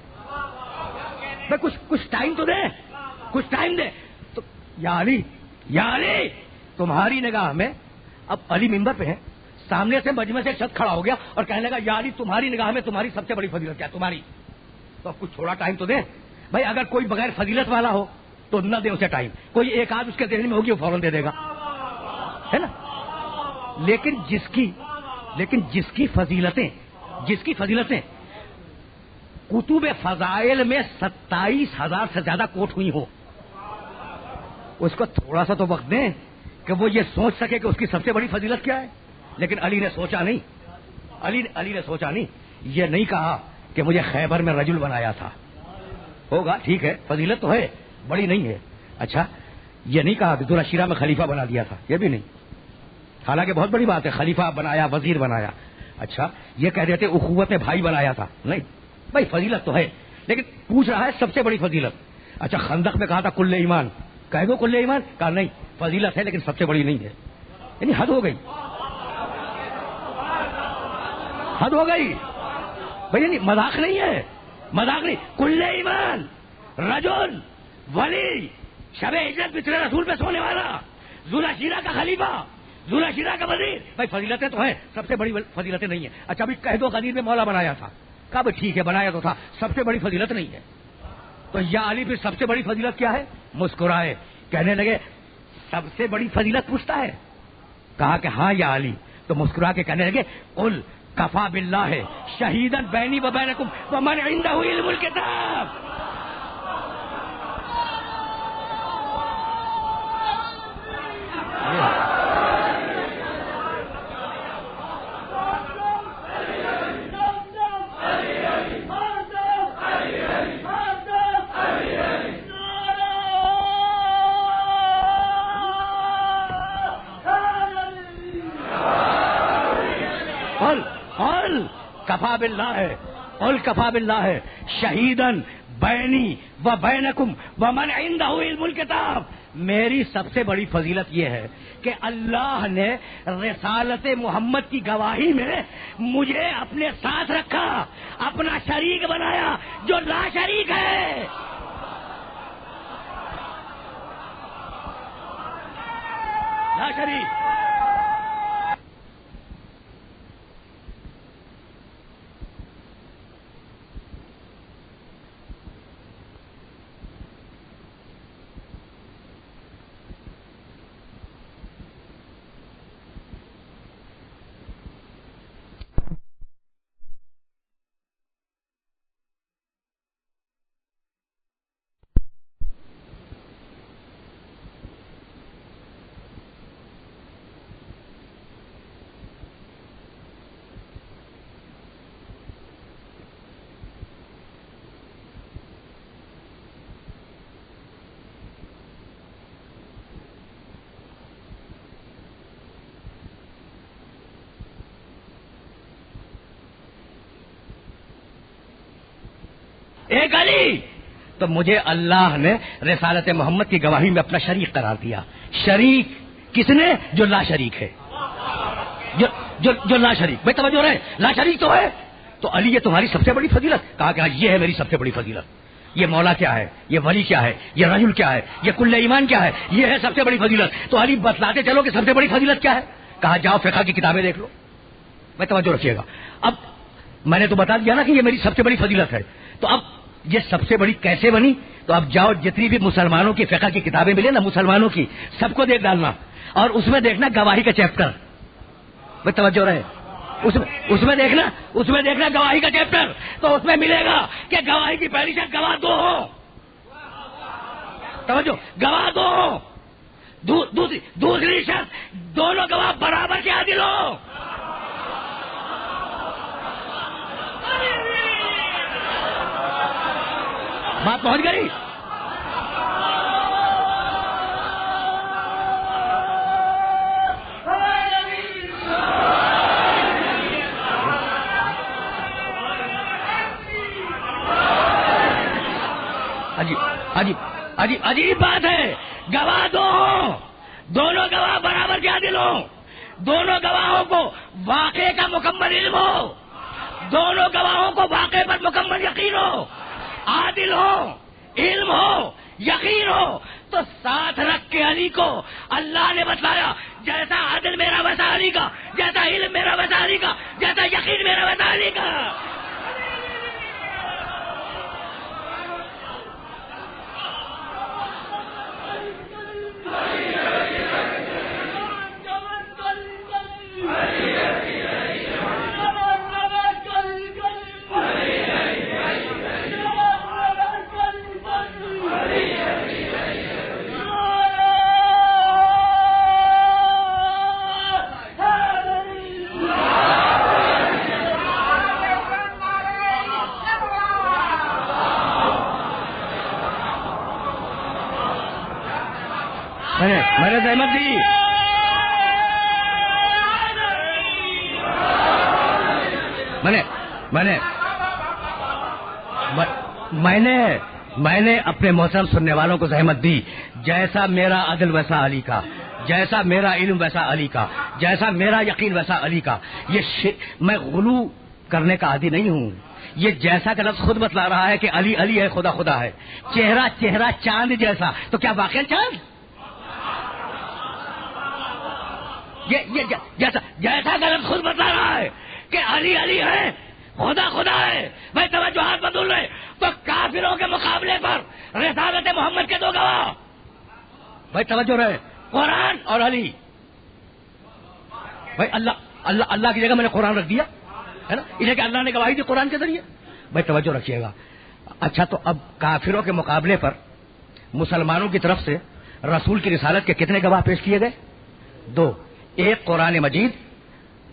کچھ ٹائم تو دیں, کچھ ٹائم دیں. تو یا علی تمہاری نگاہ میں, اب علی ممبر پہ ہیں, سامنے سے مجمع سے شخص کھڑا ہو گیا اور کہنے لگا یا علی تمہاری نگاہ میں تمہاری سب سے بڑی فضیلت کیا تمہاری. تو اب کچھ تھوڑا ٹائم تو دیں بھائی. اگر کوئی بغیر فضیلت والا ہو تو نہ دے اسے ٹائم, کوئی ایک آدھ اس کے ذہن میں ہوگی وہ فوراً دے دے گا, ہے نا. لیکن جس کی فضیلتیں کتب فضائل میں 27,000 سے زیادہ کوٹ ہوئی ہو, اس کو تھوڑا سا تو وقت دیں کہ وہ یہ سوچ سکے کہ اس کی سب سے بڑی فضیلت کیا ہے. لیکن علی نے سوچا نہیں, علی نے سوچا نہیں. یہ نہیں کہا کہ مجھے خیبر میں رجل بنایا تھا, ہوگا ٹھیک ہے فضیلت تو ہے, بڑی نہیں ہے. اچھا یہ نہیں کہا کہ ذوالعشیرہ میں خلیفہ بنا دیا تھا, یہ بھی نہیں, حالانکہ بہت بڑی بات ہے خلیفہ بنایا, وزیر بنایا. اچھا یہ کہہ دیتے اخوت میں بھائی بنایا تھا, نہیں بھائی فضیلت تو ہے, لیکن پوچھ رہا ہے سب سے بڑی فضیلت. اچھا خندق میں کہا تھا کل ایمان, کہہ دو کل ایمان, کہا نہیں فضیلت ہے لیکن سب سے بڑی نہیں ہے. یعنی حد ہو گئی, حد ہو گئی بھائی. یعنی مذاق نہیں ہے, مذاق نہیں. کل ایمان رجل ولی شب ہجرت پچھلے رسول پہ سونے والا, ذوالعشیرہ کا خلیفہ, ذوالعشیرہ کا وزیر, بھائی فضیلتیں تو ہیں, سب سے بڑی فضیلتیں نہیں ہیں. اچھا ابھی کہہ دو غدیر میں مولا بنایا تھا, کہا بھائی ٹھیک ہے بنایا تو تھا, سب سے بڑی فضیلت نہیں ہے. تو یا علی پھر سب سے بڑی فضیلت کیا ہے؟ مسکرائے, کہنے لگے سب سے بڑی فضیلت پوچھتا ہے. کہا کہ ہاں یا علی. تو مسکرا کے کہنے لگے قل کفا باللہ شہیدن بینی و بینکم ومن عندہ علم الکتاب. کفا باللہ ہے, قل کفا باللہ ہے شہیدن بینی و بینکم ومن عندہ علم الکتاب. میری سب سے بڑی فضیلت یہ ہے کہ اللہ نے رسالت محمد کی گواہی میں مجھے اپنے ساتھ رکھا, اپنا شریک بنایا جو لا شریک ہے. لا شریک. ایک علی تو مجھے اللہ نے رسالت محمد کی گواہی میں اپنا شریک قرار دیا. شریک کس نے؟ جو لا شریک ہے, جو لا شریک. بھائی توجہ رہے, لا شریک تو ہے. تو علی یہ تمہاری سب سے بڑی فضیلت. کہا کہ یہ ہے میری سب سے بڑی فضیلت. یہ مولا کیا ہے, یہ ولی کیا ہے, یہ رجل کیا ہے, یہ کل ایمان کیا ہے, یہ ہے سب سے بڑی فضیلت. تو علی بتلاتے چلو کہ سب سے بڑی فضیلت کیا ہے. کہا جاؤ فقہ کی کتابیں دیکھ لو. میں توجہ رکھیے گا. اب میں نے تو بتا دیا نا کہ یہ میری سب سے بڑی فضیلت ہے. تو اب یہ سب سے بڑی کیسے بنی؟ تو اب جاؤ جتنی بھی مسلمانوں کی فقہ کی کتابیں ملے نا, مسلمانوں کی, سب کو دیکھ ڈالنا اور اس میں دیکھنا گواہی کا چیپٹر. میں توجہ رہے, اس میں دیکھنا گواہی کا چیپٹر. تو اس میں ملے گا کہ گواہی کی پہلی شرط گواہ دو ہو. توجہ, گواہ دو ہو. دوسری شرط دونوں گواہ برابر کے عادل ہو. بات پہنچ گئی. عجیب بات ہے. گواہ دو ہوں, دونوں گواہ برابر کے عادل ہوں, دونوں گواہوں کو واقعے کا مکمل علم ہو, دونوں گواہوں کو واقعے پر مکمل یقین ہو, عادل ہو, علم ہو, یقین ہو. تو ساتھ رکھ کے علی کو اللہ نے بتلایا جیسا عادل میرا ویسا علی کا, جیسا علم میرا ویسا علی کا, جیسا یقین میرا ویسا علی کا. میں نے زحمت دی. میں نے اپنے محترم سننے والوں کو زحمت دی. جیسا میرا عدل ویسا علی کا, جیسا میرا علم ویسا علی کا, جیسا میرا یقین ویسا علی کا. میں غلو کرنے کا عادی نہیں ہوں. یہ جیسا کا لفظ خود بتلا رہا ہے کہ علی علی ہے, خدا خدا ہے. چہرہ چاند جیسا, تو کیا واقعا چاند؟ یہ جیسا کا لفظ خود بتلا رہا ہے کہ علی علی ہے, خدا خدا ہے. بھائی توجہات بدل رہے. تو کافروں کے مقابلے پر رسالت محمد کے دو گواہ. بھائی توجہ رہے, قرآن اور علی. بھائی اللہ کی جگہ میں نے قرآن رکھ دیا ہے نا, انہیں کہ اللہ نے گواہی دی قرآن کے ذریعے. بھائی توجہ رکھیے گا. اچھا, تو اب کافروں کے مقابلے پر مسلمانوں کی طرف سے رسول کی رسالت کے کتنے گواہ پیش کیے گئے؟ دو. ایک قرآن مجید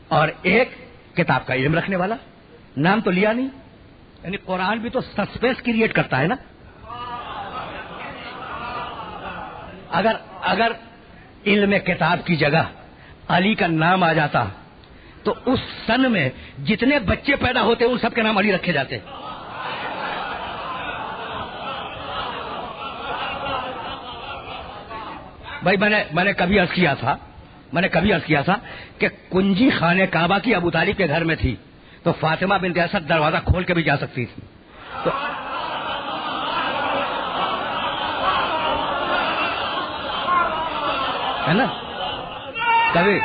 اور ایک کتاب کا علم رکھنے والا. نام تو لیا نہیں, یعنی قرآن بھی تو سسپینس کریٹ کرتا ہے نا. اگر علم کتاب کی جگہ علی کا نام آ جاتا تو اس سن میں جتنے بچے پیدا ہوتے ان سب کے نام علی رکھے جاتے. بھائی میں نے کبھی عرض کیا تھا کہ کنجی خانے کعبہ کی ابو طالب کے گھر میں تھی, تو فاطمہ بنت اسد دروازہ کھول کے بھی جا سکتی تھی. تو ہے نا, کبھی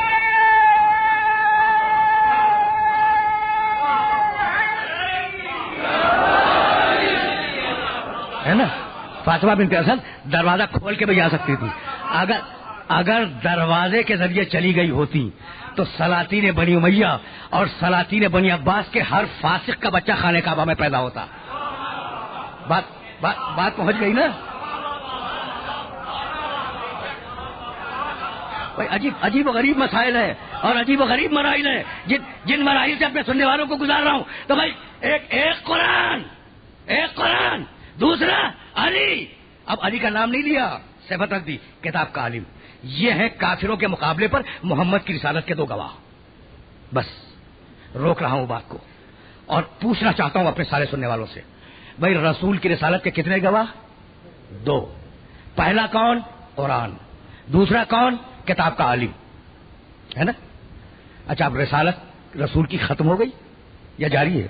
ہے نا, فاطمہ بنت اسد دروازہ کھول کے بھی جا سکتی تھی. اگر دروازے کے ذریعے چلی گئی ہوتی تو سلاطین بنی امیہ اور سلاطین بنی عباس کے ہر فاسق کا بچہ خانے کعبہ میں پیدا ہوتا. بات پہنچ گئی نا. عجیب و غریب مسائل ہے اور عجیب و غریب مراحل ہے جن مراحل سے اپنے سننے والوں کو گزار رہا ہوں. تو بھائی ایک قرآن, دوسرا علی. اب علی کا نام نہیں لیا, صفت رکھ دی کتاب کا عالم. یہ ہے کافروں کے مقابلے پر محمد کی رسالت کے دو گواہ. بس روک رہا ہوں بات کو اور پوچھنا چاہتا ہوں اپنے سارے سننے والوں سے, بھائی رسول کی رسالت کے کتنے گواہ؟ 2. پہلا کون؟ قرآن. دوسرا کون؟ کتاب کا عالم، ہے نا. اچھا اب رسالت رسول کی ختم ہو گئی یا جاری ہے؟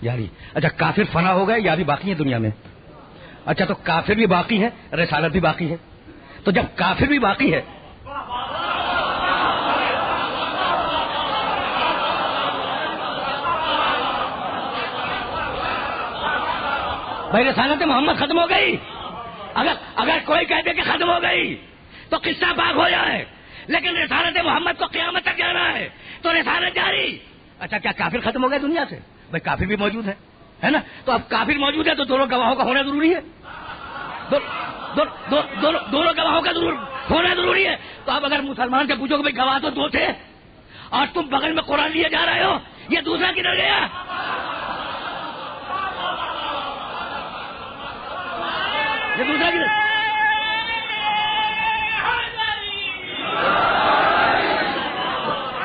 جاری. اچھا کافر فنا ہو گئے یا بھی باقی ہیں دنیا میں؟ اچھا تو کافر بھی باقی ہے، رسالت بھی باقی ہے. تو جب کافر بھی باقی ہے بھائی رسالت محمد ختم ہو گئی. اگر کوئی کہہ دے کہ ختم ہو گئی تو قصہ پاک ہو جائے، لیکن رسالت محمد کو قیامت تک جانا ہے تو رسالت جاری. اچھا کیا کافر ختم ہو گئے دنیا سے؟ بھائی کافر بھی موجود ہے نا. تو اب کافر موجود ہے تو دونوں گواہوں کا ہونا ضروری ہے. دونوں گواہوں کا ہونا ضروری ہے. تو اب اگر مسلمان سے پوچھو کہ بھائی گواہ تو 2 تھے اور تم بغل میں قرآن لیے جا رہے ہو، یہ دوسرا کدھر گیا؟ یہ دوسرا کدھر؟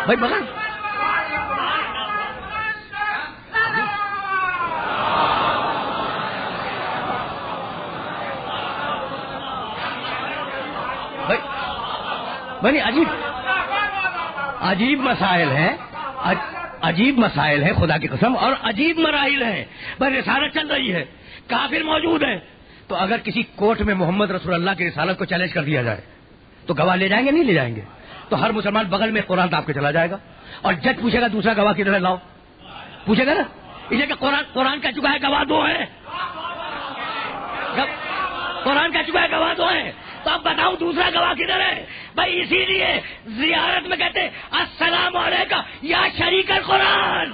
بھائی بغل بھائی عجیب مسائل ہیں، عجیب مسائل ہیں خدا کی قسم، اور عجیب مراحل ہیں. بھائی رسالت چل رہی ہے، کافر موجود ہے، تو اگر کسی کورٹ میں محمد رسول اللہ کی رسالت کو چیلنج کر دیا جائے تو گواہ لے جائیں گے نہیں لے جائیں گے؟ تو ہر مسلمان بغل میں قرآن داب کے چلا جائے گا اور جج پوچھے گا دوسرا گواہ کدھر ہے لاؤ، پوچھے گا نا. اس لیے کہ قرآن کہہ چکا ہے گواہ 2 ہیں، قرآن کہہ چکا ہے گواہ 2 ہیں، تو اب بتاؤ دوسرا گواہ کدھر ہے؟ بھائی اسی لیے زیارت میں کہتے السلام علیکم یا شریک القرآن.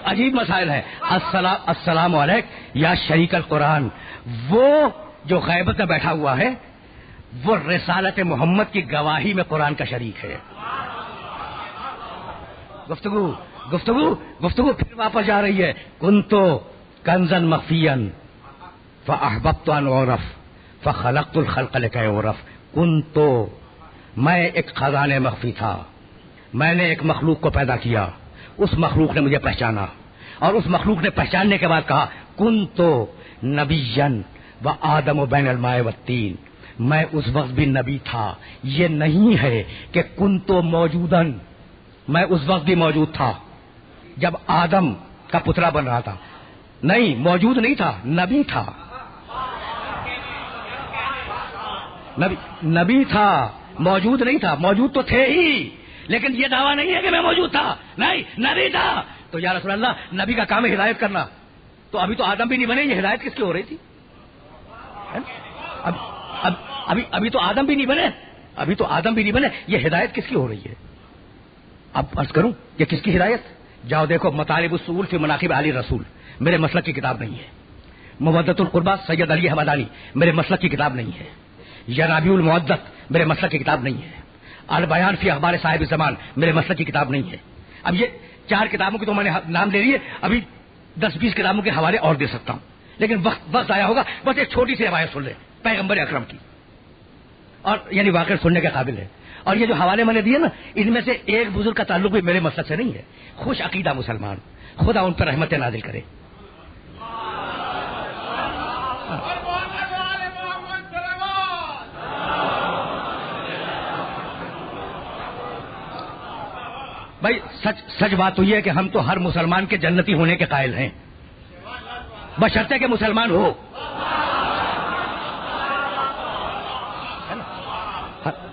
عجیب مسائل ہے. السلام علیکم یا شریک القرآن. وہ جو غیبت میں بیٹھا ہوا ہے وہ رسالت محمد کی گواہی میں قرآن کا شریک ہے. گفتگو پھر واپس جا رہی ہے. کنتو کنزن مخفیًا فاحببت ان اعرف فخلقت الخلق لکی اعرف. کنتو میں ایک خزانہ مخفی تھا، میں نے ایک مخلوق کو پیدا کیا، اس مخلوق نے مجھے پہچانا اور اس مخلوق نے پہچاننے کے بعد کہا کنتو نبیًا و آدم بین الماء والطین. میں اس وقت بھی نبی تھا. یہ نہیں ہے کہ کنتو موجوداً، میں اس وقت بھی موجود تھا جب آدم کا پترا بن رہا تھا. نہیں، موجود نہیں تھا، نبی تھا. نبی تھا، موجود نہیں تھا. موجود تو تھے ہی، لیکن یہ دعویٰ نہیں ہے کہ میں موجود تھا. نہیں، نبی تھا. تو یا رسول اللہ نبی کا کام ہے ہدایت کرنا. تو ابھی تو آدم بھی نہیں بنے، یہ ہدایت کس کی ہو رہی تھی؟ ابھی تو آدم بھی نہیں بنے، یہ ہدایت کس کی ہو رہی ہے؟ اب عرض کروں یہ کس کی ہدایت؟ جاؤ دیکھو مطالب الصول فی مناقب علی رسول، میرے مسلک کی کتاب نہیں ہے. مودت القربہ سید علی حمدانی میرے مسلک کی کتاب نہیں ہے. ینابیع المودت میرے مسلک کی کتاب نہیں ہے. البیان فی اخبار صاحب الزمان میرے مسلک کی کتاب نہیں ہے. اب یہ 4 کتابوں کی تو میں نے نام لے لیے، ابھی 10-20 کتابوں کے حوالے اور دے سکتا ہوں، لیکن وقت آیا ہوگا. بس ایک چھوٹی سی روایت سن لیں پیغمبر اکرم کی، اور یعنی واقعہ سننے کے قابل ہے. اور یہ جو حوالے میں نے دیے نا، ان میں سے ایک بزرگ کا تعلق بھی میرے مسلک سے نہیں ہے. خوش عقیدہ مسلمان، خدا ان پر رحمت نازل کرے. بھائی سچ بات تو یہ ہے کہ ہم تو ہر مسلمان کے جنتی ہونے کے قائل ہیں، بشرطے کہ مسلمان ہو.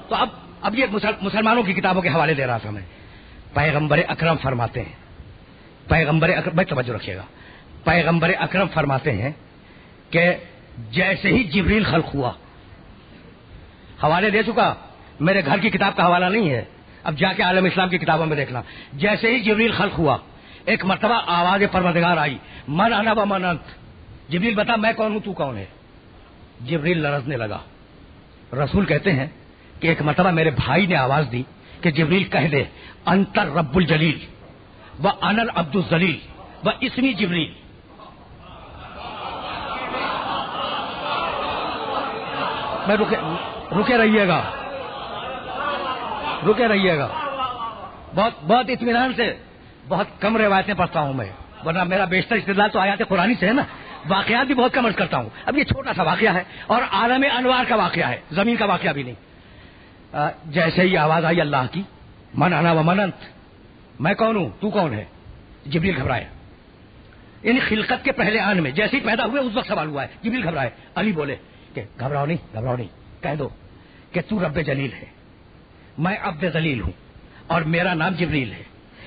تو اب یہ مسلمانوں کی کتابوں کے حوالے دے رہا تھا میں. پیغمبر اکرم فرماتے ہیں، پیغمبر اکرم، بھائی توجہ رکھیے گا، پیغمبر اکرم فرماتے ہیں کہ جیسے ہی جبریل خلق ہوا، حوالے دے چکا، میرے گھر کی کتاب کا حوالہ نہیں ہے، اب جا کے عالم اسلام کی کتابوں میں دیکھنا. جیسے ہی جبریل خلق ہوا، ایک مرتبہ آواز پروردگار آئی، من انا و من انت. جبریل بتا میں کون ہوں، تو کون ہے؟ جبریل لرزنے لگا. رسول کہتے ہیں کہ ایک مرتبہ میرے بھائی نے آواز دی کہ جبریل کہہ دے انتر رب الجلیل و انا العبد الذلیل و اسمی جبریل. میں رکے رہیے گا بہت اطمینان سے. بہت کم روایتیں پڑھتا ہوں میں، ورنہ میرا بیشتر استدلال تو آیات قرآنی سے ہے نا. واقعات بھی بہت کم عرض کرتا ہوں. اب یہ چھوٹا سا واقعہ ہے اور عالم انوار کا واقعہ ہے، زمین کا واقعہ بھی نہیں. جیسے ہی آواز آئی اللہ کی من انا و من انت، میں کون ہوں تو کون ہے، جبریل گھبرایا. یعنی خلقت کے پہلے آن میں جیسے ہی پیدا ہوئے اس وقت سوال ہوا ہے. جبریل گھبرائے. علی بولے کہ گھبراؤ نہیں، کہہ دو کہ تو رب جلیل ہے، میں عبد ذلیل ہوں اور میرا نام جبریل ہے.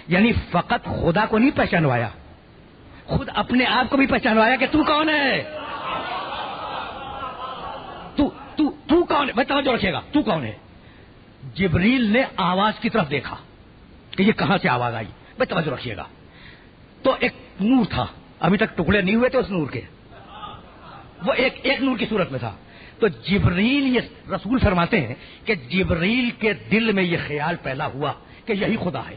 یعنی فقط خدا کو نہیں پہچانوایا، خود اپنے آپ کو بھی پہچانوایا کہ تو کون ہے. تو کون ہے، میں توجہ رکھیے گا، تو کون ہے. جبریل نے آواز کی طرف دیکھا کہ یہ کہاں سے آواز آئی، میں توجہ رکھیے گا. تو ایک نور تھا، ابھی تک ٹکڑے نہیں ہوئے تھے اس نور کے، وہ ایک نور کی صورت میں تھا. تو جبریل، یہ رسول فرماتے ہیں کہ جبریل کے دل میں یہ خیال پیدا ہوا کہ یہی خدا ہے،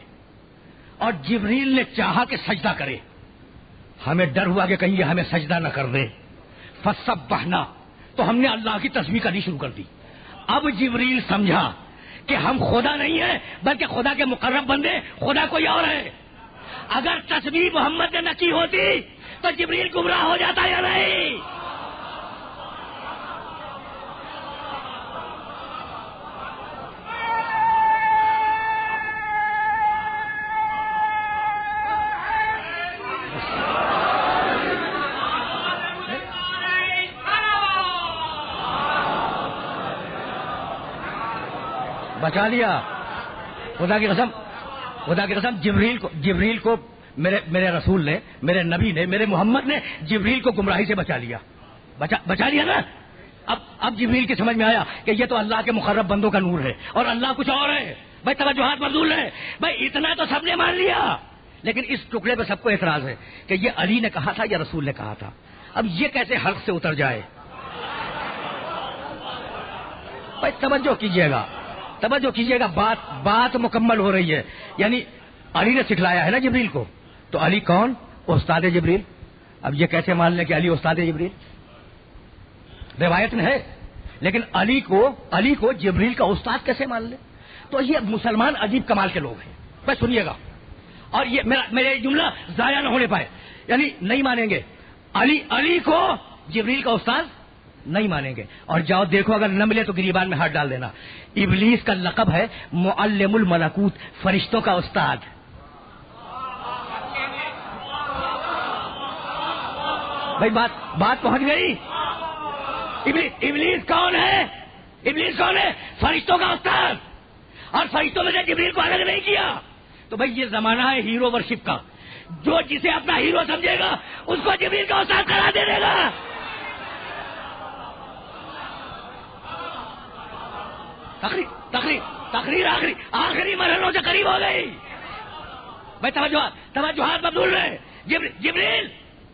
اور جبریل نے چاہا کہ سجدہ کرے. ہمیں ڈر ہوا کہ کہیں یہ ہمیں سجدہ نہ کر دے. فسبحنا، تو ہم نے اللہ کی تسبیح کرنی شروع کر دی. اب جبریل سمجھا کہ ہم خدا نہیں ہیں بلکہ خدا کے مقرب بندے، خدا کوئی اور ہے. اگر تسبیح محمد نے نہ کی ہوتی تو جبریل گمراہ ہو جاتا یا نہیں. بچا لیا. خدا کی قسم جبریل کو میرے رسول نے، میرے نبی نے، میرے محمد نے جبریل کو گمراہی سے بچا لیا. بچا لیا نا. اب جبریل کی سمجھ میں آیا کہ یہ تو اللہ کے مقرب بندوں کا نور ہے اور اللہ کچھ اور ہے. بھائی توجہات مبذول ہے. بھائی اتنا تو سب نے مان لیا، لیکن اس ٹکڑے پہ سب کو اعتراض ہے کہ یہ علی نے کہا تھا یا رسول نے کہا تھا. اب یہ کیسے حلق سے اتر جائے. بھائی توجہ کیجیے گا، بات مکمل ہو رہی ہے. یعنی علی نے سکھلایا ہے نا جبریل کو، تو علی کون؟ استاد جبریل. اب یہ کیسے مان لیں کہ علی استاد جبریل؟ روایت میں ہے، لیکن علی کو جبریل کا استاد کیسے مان لیں؟ تو یہ مسلمان عجیب کمال کے لوگ ہیں. بس سنیے گا، اور یہ میرے جملہ ضائع نہ ہونے پائے. یعنی نہیں مانیں گے علی کو جبریل کا استاد نہیں مانیں گے. اور جاؤ دیکھو، اگر نہ ملے تو گریبان میں ہاتھ ڈال دینا. ابلیس کا لقب ہے معلم الملکوت، فرشتوں کا استاد. بھائی بات پہنچ گئی. ابلیس کون ہے؟ فرشتوں کا استاد. اور فرشتوں میں سے جبریل کو الگ نہیں کیا. تو بھائی یہ زمانہ ہے ہیرو ورشپ کا. جو جسے اپنا ہیرو سمجھے گا اس کو جبریل کا استاد قرار دے دے گا. تقریر آخری مرحلوں سے قریب ہو گئی. بھائی توجہات مبذول رہے. جبریل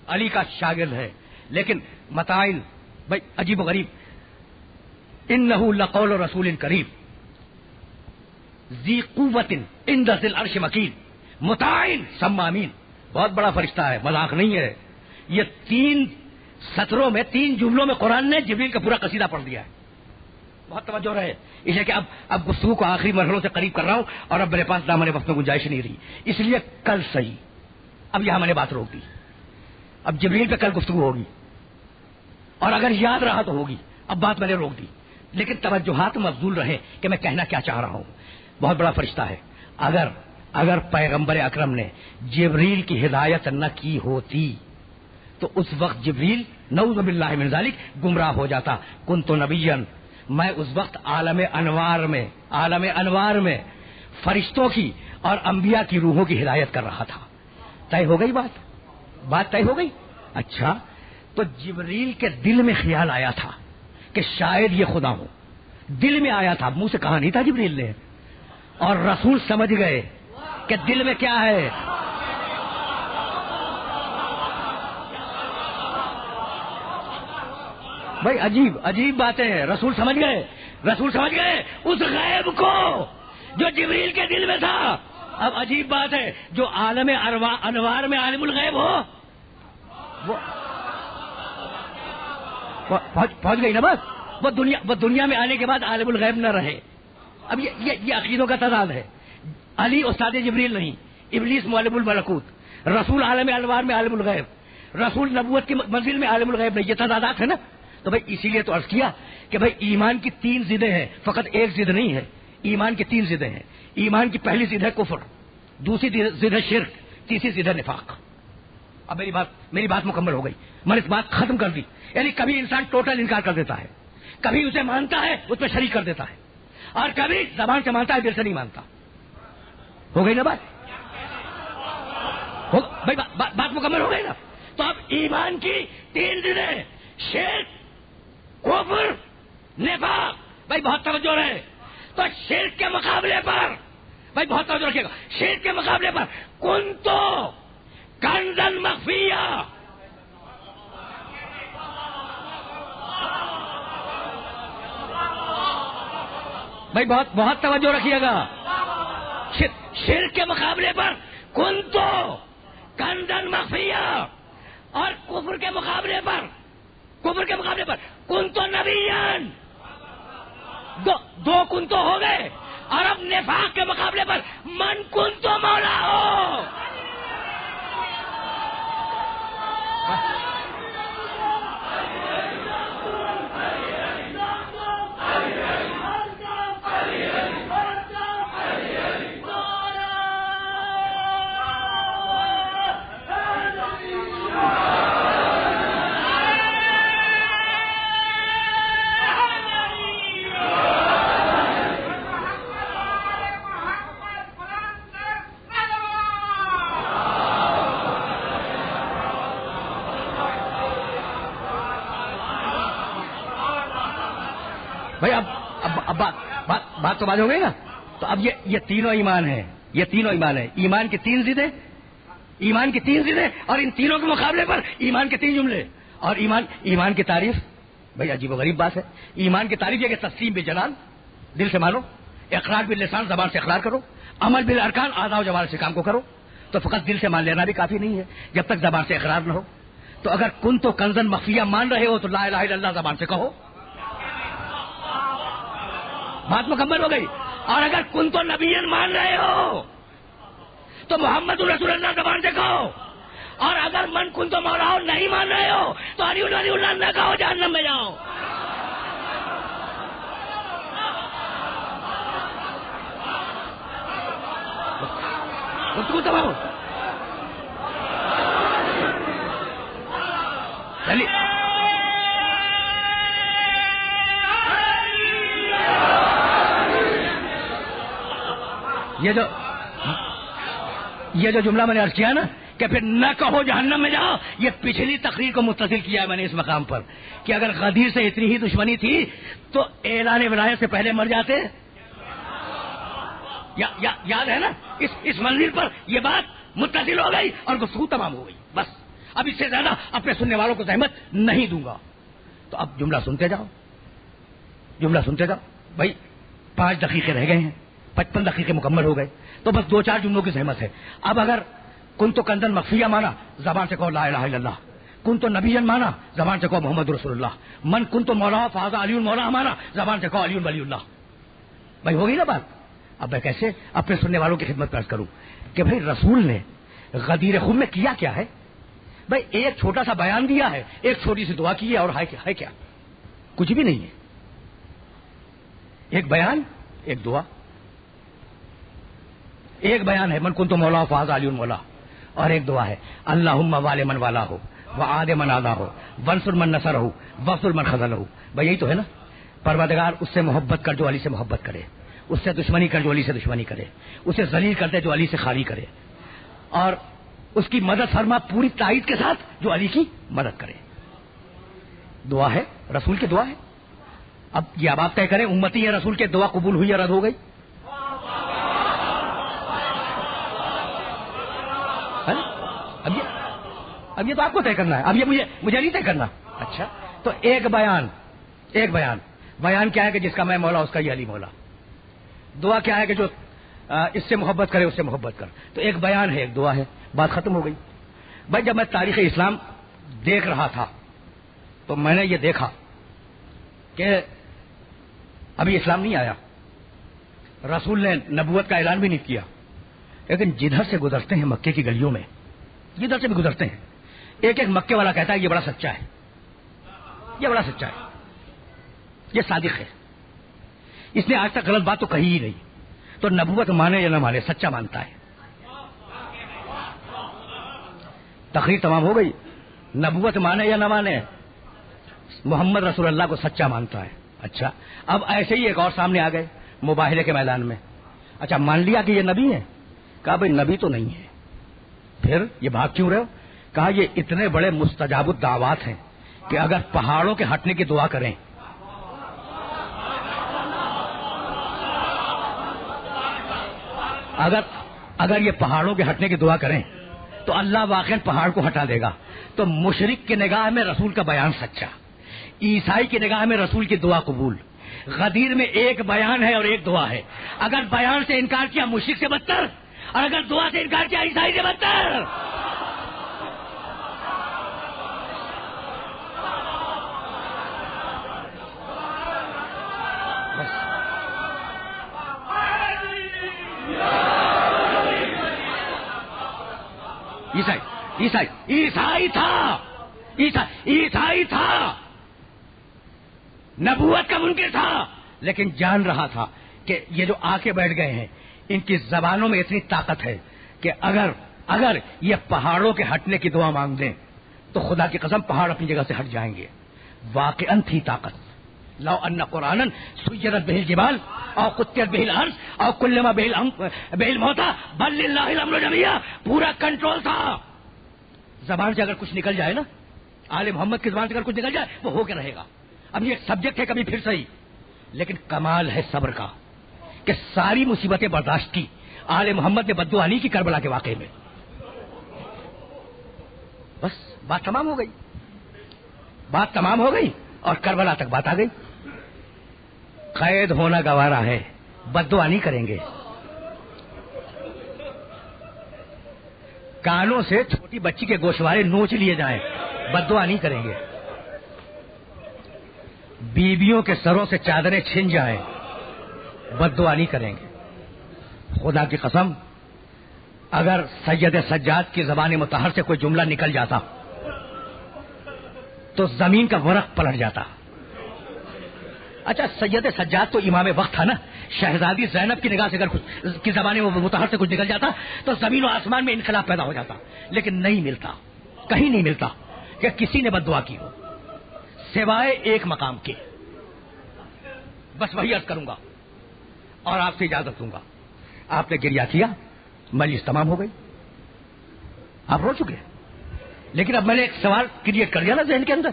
علی کا شاگرد ہے، لیکن متائل بھائی عجیب و غریب. انہ لقول رسول کریم ذی قوت عند ذی العرش مکین مطاع ثم امین. بہت بڑا فرشتہ ہے، مذاق نہیں ہے. یہ 3 سطروں میں 3 جملوں میں قرآن نے جبریل کا پورا قصیدہ پڑھ دیا ہے. بہت توجہ رہے. اس لیے کہ اب گفتگو کو آخری مرحلوں سے قریب کر رہا ہوں اور اب میرے پاس دامن وقت میں گنجائش نہیں رہی، اس لیے کل صحیح. اب یہاں میں نے بات روک دی. اب جبریل پہ کل گفتگو ہوگی، اور اگر یاد رہا تو ہوگی. اب بات میں نے روک دی، لیکن توجہات مبذول رہے کہ میں کہنا کیا چاہ رہا ہوں. بہت بڑا فرشتہ ہے. اگر پیغمبر اکرم نے جبریل کی ہدایت نہ کی ہوتی تو اس وقت جبریل نعوذ باللہ من ذالک گمراہ ہو جاتا. کنت نبیا، میں اس وقت عالم انوار میں فرشتوں کی اور انبیاء کی روحوں کی ہدایت کر رہا تھا. طے ہو گئی بات طے ہو گئی. اچھا، تو جبریل کے دل میں خیال آیا تھا کہ شاید یہ خدا ہو. دل میں آیا تھا، منہ سے کہا نہیں تھا جبریل نے. اور رسول سمجھ گئے کہ دل میں کیا ہے. بھائی عجیب باتیں ہیں. رسول سمجھ گئے اس غیب کو جو جبریل کے دل میں تھا. اب عجیب بات ہے جو عالم انوار میں عالم الغیب ہو وہ پہنچ گئی نا بس. وہ دنیا میں آنے کے بعد عالم الغیب نہ رہے. اب یہ عقیدوں کا تضاد ہے. علی استاد جبریل نہیں, ابلیس معلم الملکوت, رسول عالم انوار میں عالم الغیب, رسول نبوت کی منزل میں عالم الغیب نہیں. یہ تضادات ہے نا. تو بھائی اسی لیے تو عرض کیا کہ بھائی ایمان کی 3 ضدیں ہیں, فقط ایک ضد نہیں ہے. ایمان کی 3 ضدیں ہیں. ایمان کی پہلی ضد ہے کفر, دوسری ضد ہے شرک, تیسری ضد ہے نفاق. اب میری بات مکمل ہو گئی. میں نے اس بات ختم کر دی. یعنی کبھی انسان ٹوٹل انکار کر دیتا ہے, کبھی اسے مانتا ہے اس میں شریک کر دیتا ہے, اور کبھی زبان سے مانتا ہے دل سے نہیں مانتا. ہو گئی نا بات؟ بھائی بات مکمل ہو گئی نا. تو اب ایمان کی 3 ضدیں, شرک, کفر, نفاق. بھائی بہت توجہ رہے. تو شرک کے مقابلے پر, بھائی بہت توجہ رکھیے گا, شرک کے مقابلے پر کنتو کنزن مخفیہ. بھائی بہت توجہ رکھیے گا. شرک کے مقابلے پر کنتو کنزن مخفیہ, اور کفر کے مقابلے پر کنتو نبیان. دو کنتو ہو گئے. اور اب نفاق کے مقابلے پر من کنتو مولا ہو. بھائی اب بات تو بات ہو گئی نا. تو اب یہ تینوں ایمان ہیں. ایمان کی 3 ضدیں, اور ان تینوں کے مقابلے پر ایمان کے 3 جملے. اور ایمان کی تعریف, بھائی عجیب و غریب بات ہے. ایمان کی تعریف یہ کہ تسلیم بالجنان, دل سے مانو, اقرار باللسان, زبان سے اقرار کرو, عمل بالارکان, اعضاء و جوارح سے کام کو کرو. تو فقط دل سے مان لینا بھی کافی نہیں ہے جب تک زبان سے اقرار نہ ہو. تو اگر کنتو کنزن مخفیہ مان رہے ہو تو لا الہ الا اللہ زبان سے کہو. بات مکمل ہو گئی. اور اگر کنتو نبیین مان رہے ہو تو محمد رسول اللہ زبان سے کہو. اور اگر من کنتو مولا ہو نہیں مان رہے ہو تو علی اللہ نہ کہو, جہنم میں جاؤ. گفتگو تمام. چلیے یہ جو جملہ میں نے عرض کیا نا کہ پھر نہ کہو جہنم میں جاؤ, یہ پچھلی تقریر کو متصل کیا ہے میں نے اس مقام پر کہ اگر غدیر سے اتنی ہی دشمنی تھی تو اعلان ولایت سے پہلے مر جاتے. یاد ہے نا, اس منزل پر یہ بات متصل ہو گئی اور گفتگو تمام ہو گئی. بس اب اس سے زیادہ اپنے سننے والوں کو زحمت نہیں دوں گا. تو اب جملہ سنتے جاؤ. بھائی 5 دقیقے رہ گئے ہیں, 55 دقیقے مکمل ہو گئے. تو بس 2-4 جملوں کی زحمت ہے. اب اگر کنتو کنزن مخفیہ مانا, زبان سے کہو لا الہ الا اللہ. کنتو نبیان مانا, زبان سے کہو محمد رسول اللہ. من کنتو مولا فہذا علی مولا مانا, زبان سے کہو علی ولی اللہ. بھائی ہوگی نا بات. اب میں کیسے اپنے سننے والوں کی خدمت پیش کروں کہ بھائی رسول نے غدیر خم میں کیا کیا ہے. بھائی ایک چھوٹا سا بیان دیا ہے, ایک چھوٹی سی دعا کی ہے, اور ہے کیا, کچھ بھی نہیں ہے. ایک بیان, ایک دعا. ایک بیان ہے من کنتو مولا فہذا علی مولا, اور ایک دعا ہے اللہم وال من والا ہو وعاد من آدا ہو ونصر من نصر ہو وفر من خذل ہو. بھائی یہی تو ہے نا. پروردگار اس سے محبت کر جو علی سے محبت کرے, اس سے دشمنی کر جو علی سے دشمنی کرے, اسے ذلیل کر دے جو علی سے خالی کرے, اور اس کی مدد فرما پوری تائید کے ساتھ جو علی کی مدد کرے. دعا ہے, رسول کی دعا ہے. اب یہ اب آپ طے کریں امتی ہے رسول کے دعا قبول ہوئی یا رد ہو گئی. اب یہ تو آپ کو طے کرنا ہے, اب یہ مجھے نہیں طے کرنا. اچھا تو ایک بیان بیان کیا ہے کہ جس کا میں مولا اس کا یہ علی مولا. دعا کیا ہے کہ جو اس سے محبت کرے اس سے محبت کر. تو ایک بیان ہے ایک دعا ہے, بات ختم ہو گئی. بھائی جب میں تاریخ اسلام دیکھ رہا تھا تو میں نے یہ دیکھا کہ ابھی اسلام نہیں آیا, رسول نے نبوت کا اعلان بھی نہیں کیا, لیکن جدھر سے گزرتے ہیں مکے کی گلیوں میں, جدھر سے بھی گزرتے ہیں, ایک ایک مکے والا کہتا ہے یہ بڑا سچا ہے, یہ بڑا سچا ہے, یہ صادق ہے, اس نے آج تک غلط بات تو کہی ہی نہیں. تو نبوت مانے یا نہ مانے سچا مانتا ہے. تقریر تمام ہو گئی. نبوت مانے یا نہ مانے محمد رسول اللہ کو سچا مانتا ہے. اچھا اب ایسے ہی ایک اور سامنے آ گئے مباہلے کے میدان میں. اچھا مان لیا کہ یہ نبی ہے, کہا بھائی نبی تو نہیں ہے, پھر یہ بھاگ کیوں رہے ہو؟ کہا یہ اتنے بڑے مستجاب الدعوات ہیں کہ اگر پہاڑوں کے ہٹنے کی دعا کریں اگر یہ پہاڑوں کے ہٹنے کی دعا کریں تو اللہ واقعا پہاڑ کو ہٹا دے گا. تو مشرک کی نگاہ میں رسول کا بیان سچا, عیسائی کی نگاہ میں رسول کی دعا قبول. غدیر میں ایک بیان ہے اور ایک دعا ہے. اگر بیان سے انکار کیا مشرک سے بدتر, اور اگر دعا سے انکار کیا عیسائی سے بدتر. عیسائی تھا, نبوت کا منکر تھا, لیکن جان رہا تھا کہ یہ جو آ کے بیٹھ گئے ہیں ان کی زبانوں میں اتنی طاقت ہے کہ اگر یہ پہاڑوں کے ہٹنے کی دعا مانگ دیں تو خدا کی قسم پہاڑ اپنی جگہ سے ہٹ جائیں گے. واقعاً تھی طاقت. لو ان قرآنا سیرت به الجبال او قطعت به الارض او کلم به الموتى بل للہ الامر جميعا. پورا کنٹرول تھا. زبان سے اگر کچھ نکل جائے نا, آل محمد کی زبان سے اگر کچھ نکل جائے وہ ہو کے رہے گا. اب یہ سبجیکٹ ہے کبھی پھر صحیح, لیکن کمال ہے صبر کا کہ ساری مصیبتیں برداشت کی. آل محمد نے بد دعا نہیں کی کربلا کے واقعے میں. بس بات تمام ہو گئی, اور کربلا تک بات آ گئی. قید ہونا گوارا ہے, بد دعا نہیں کریں گے. کانوں سے چھوٹی بچی کے گوشوارے نوچ لیے جائیں, بد دعا نہیں کریں گے. بیویوں کے سروں سے چادریں چھن جائیں, بد دعا نہیں کریں گے. خدا کی قسم اگر سید سجاد کی زبان مطہر سے کوئی جملہ نکل جاتا تو زمین کا ورق پلٹ جاتا. اچھا سید سجاد تو امام وقت تھا نا, شہزادی زینب کی نگاہ سے اگر کچھ کی زبان مطہر سے کچھ نکل جاتا تو زمین و آسمان میں انقلاب پیدا ہو جاتا. لیکن نہیں ملتا, کہیں نہیں ملتا کہ کسی نے بد دعا کی ہو سوائے ایک مقام کے. بس وہی عرض کروں گا اور آپ سے اجازت لوں گا. آپ نے گریہ کیا, مجلس تمام ہو گئی, آپ رو چکے, لیکن اب میں نے ایک سوال کریٹ کر دیا نا ذہن کے اندر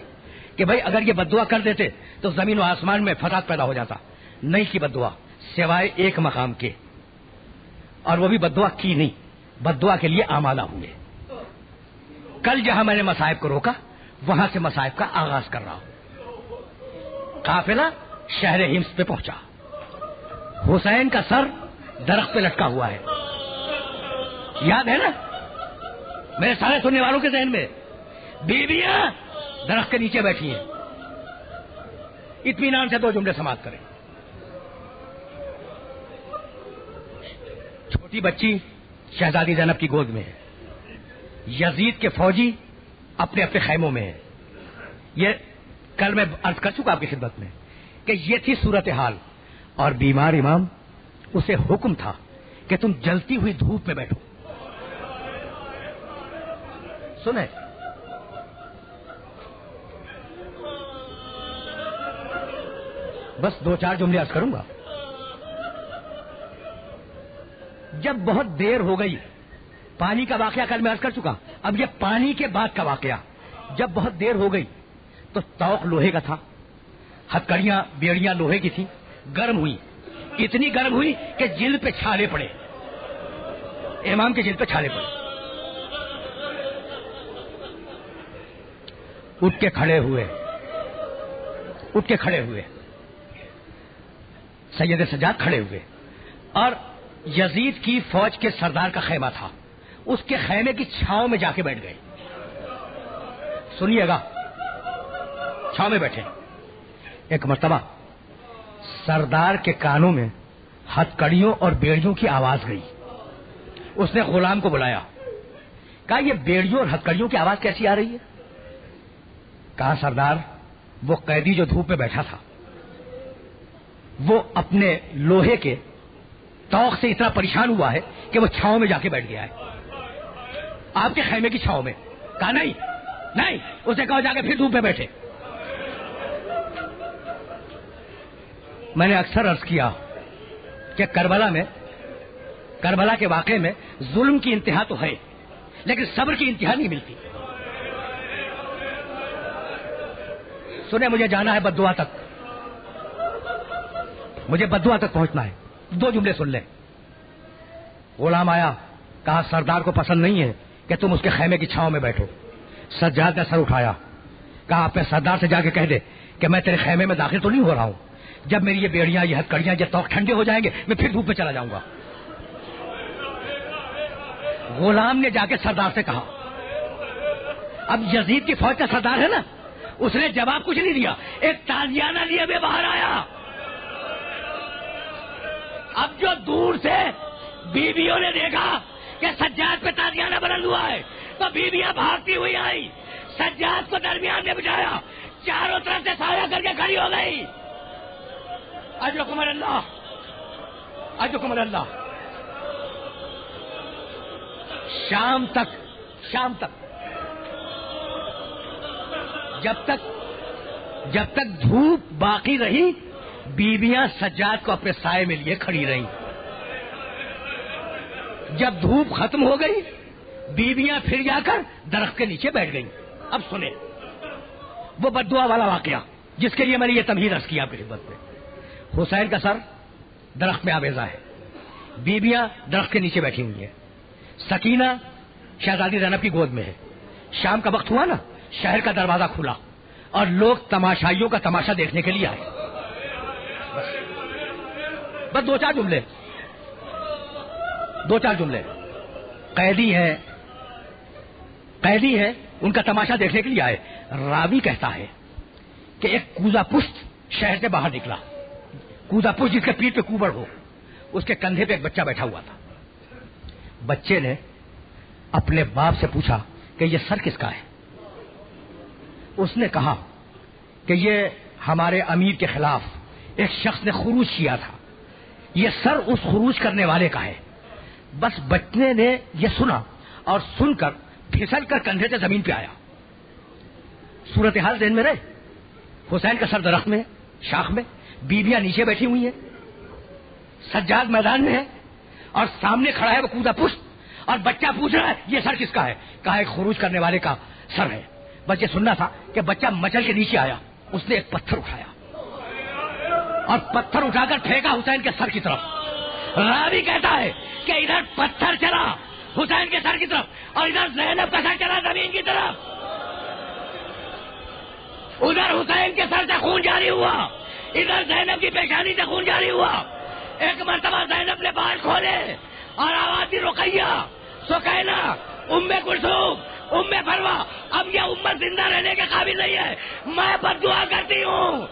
کہ بھائی اگر یہ بد دعا کر دیتے تو زمین و آسمان میں فساد پیدا ہو جاتا. نہیں کی بد دعا سوائے ایک مقام کے, اور وہ بھی بد دعا کی نہیں, بد دعا کے لیے آمادہ ہوئے. کل جہاں میں نے مصائب کو روکا وہاں سے مصائب کا آغاز کر رہا ہوں. قافلہ شہر ہمس پہ پہنچا, حسین کا سر درخت پہ لٹکا ہوا ہے, یاد ہے نا میرے سارے سننے والوں کے ذہن میں. بیویاں درخت کے نیچے بیٹھی ہیں, اطمینان سے 2 جملے سماعت کریں. چھوٹی بچی شہزادی زینب کی گود میں ہے, یزید کے فوجی اپنے اپنے خیموں میں ہے. یہ کل میں عرض کر چکا آپ کی خدمت میں کہ یہ تھی صورتحال, اور بیمار امام اسے حکم تھا کہ تم جلتی ہوئی دھوپ میں بیٹھو. سنیں بس 2-4 جملے عرض کروں گا. جب بہت دیر ہو گئی, پانی کا واقعہ کل میں عرض کر چکا, اب یہ پانی کے بعد کا واقعہ. جب بہت دیر ہو گئی تو توق لوہے کا تھا, ہتکڑیاں بیڑیاں لوہے کی تھیں, گرم ہوئی, اتنی گرم ہوئی کہ جلد پہ چھالے پڑے, امام کے جلد پہ چھالے پڑے. اٹھ کے کھڑے ہوئے, اٹھ کے کھڑے ہوئے، سید سجاد کھڑے ہوئے، اور یزید کی فوج کے سردار کا خیمہ تھا، اس کے خیمے کی چھاؤں میں جا کے بیٹھ گئے. سنیے گا، چھاؤں میں بیٹھے. ایک مرتبہ سردار کے کانوں میں ہتھکڑیوں اور بیڑیوں کی آواز گئی. اس نے غلام کو بلایا، کہا یہ بیڑیوں اور ہتھکڑیوں کی آواز کیسی آ رہی ہے؟ کہا سردار وہ قیدی جو دھوپ میں بیٹھا تھا وہ اپنے لوہے کے توق سے اتنا پریشان ہوا ہے کہ وہ چھاؤں میں جا کے بیٹھ گیا ہے، آپ کے خیمے کی چھاؤں میں. کہا نہیں نہیں، اسے کہو جا کے پھر دھوپ میں بیٹھے. میں نے اکثر عرض کیا کہ کربلا کے واقعے میں ظلم کی انتہا تو ہے لیکن صبر کی انتہا نہیں ملتی. سنیں، مجھے جانا ہے بددعا تک، مجھے بددعا تک پہنچنا ہے. 2 جملے سن لیں. غلام آیا، کہا سردار کو پسند نہیں ہے کہ تم اس کے خیمے کی چھاؤں میں بیٹھو. سجاد نے سر اٹھایا، کہا اپنے سردار سے جا کے کہہ دے کہ میں تیرے خیمے میں داخل تو نہیں ہو رہا ہوں، جب میری یہ بیڑیاں، یہ ہتھکڑیاں، یہ توق ٹھنڈے ہو جائیں گے میں پھر دھوپ میں چلا جاؤں گا. غلام نے جا کے سردار سے کہا. اب یزید کی فوج کا سردار ہے نا، اس نے جواب کچھ نہیں دیا، ایک تازیانہ لیے ہوئے باہر آیا. اب جو دور سے بیویوں نے دیکھا کہ سجاد پہ تازیانہ بلند ہوا ہے تو بیویاں بھاگتی ہوئی آئی، سجاد کو درمیان میں بٹھایا، چاروں طرف سے سایہ کر کے کھڑی ہو گئی. اجرکم اللہ، اجرکم اللہ. شام تک جب تک دھوپ باقی رہی بیویاں سجاد کو اپنے سائے میں لیے کھڑی رہیں. جب دھوپ ختم ہو گئی بیویاں پھر جا کر درخت کے نیچے بیٹھ گئیں. اب سنیں وہ بددعا والا واقعہ جس کے لیے میں نے یہ تمہید عرض کیا آپ کی خدمت میں. حسین کا سر درخت میں آویزہ ہے، بیویاں درخت کے نیچے بیٹھی ہوئی ہیں، سکینہ شہزادی زینب کی گود میں ہے. شام کا وقت ہوا نا، شہر کا دروازہ کھلا اور لوگ تماشائیوں کا تماشا دیکھنے کے لیے آئے. بس 2-4 جملے. قیدی ہیں ان کا تماشا دیکھنے کے لیے آئے. راوی کہتا ہے کہ ایک کوزہ پشت شہر سے باہر نکلا. کوزہ پشت جس کے پیٹھ پہ کوبڑ ہو، اس کے کندھے پہ ایک بچہ بیٹھا ہوا تھا. بچے نے اپنے باپ سے پوچھا کہ یہ سر کس کا ہے؟ اس نے کہا کہ یہ ہمارے امیر کے خلاف ایک شخص نے خروج کیا تھا، یہ سر اس خروج کرنے والے کا ہے. بس بچے نے یہ سنا اور سن کر پھسل کر کندھے سے زمین پہ آیا. صورتحال ذہن میں رہے. حسین کا سر درخت میں، شاخ میں، بیویاں نیچے بیٹھی ہوئی ہیں، سجاد میدان میں ہے اور سامنے کھڑا ہے وہ کوزہ پشت اور بچہ پوچھ رہا ہے یہ سر کس کا ہے؟ کہا ایک خروج کرنے والے کا سر ہے. بس یہ سننا تھا کہ بچہ مچل کے نیچے آیا، اس نے ایک پتھر اٹھایا اور پتھر اٹھا کر پھینکا حسین کے سر کی طرف. راوی کہتا ہے کہ ادھر پتھر چلا حسین کے سر کی طرف اور ادھر زینب کا سر چلا زمین کی طرف. ادھر حسین کے سر سے خون جاری ہوا، ادھر زینب کی پیشانی سے خون جاری ہوا. ایک مرتبہ زینب نے بال کھولے اور آواز دی رقیہ، سکینہ، ام کلثوم، ام فروا، اب یہ امت زندہ رہنے کے قابل نہیں ہے، میں بددعا کرتی ہوں.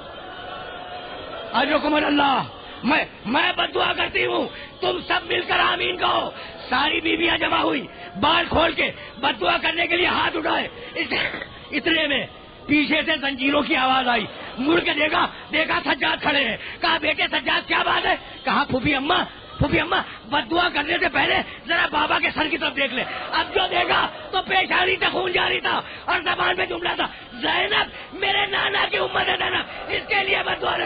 اجرکم اللہ، میں بددعا کرتی ہوں، تم سب مل کر آمین کہو. ساری بیویاں جمع ہوئی، بال کھول کے بددعا کرنے کے لیے ہاتھ اٹھائے. اتنے میں پیچھے سے زنجیروں کی آواز آئی. مڑ کے دیکھا سجاد کھڑے ہیں. کہا بیٹے سجاد کیا بات ہے؟ کہا پھوپھی اماں بددعا کرنے سے پہلے ذرا بابا کے سر کی طرف دیکھ لے. اب جو دیکھا تو پیشانی سے خون جاری تھا اور زبان میں جملہ تھا، زینب میرے نانا کی امت ہے زینب، اس کے لیے بددعا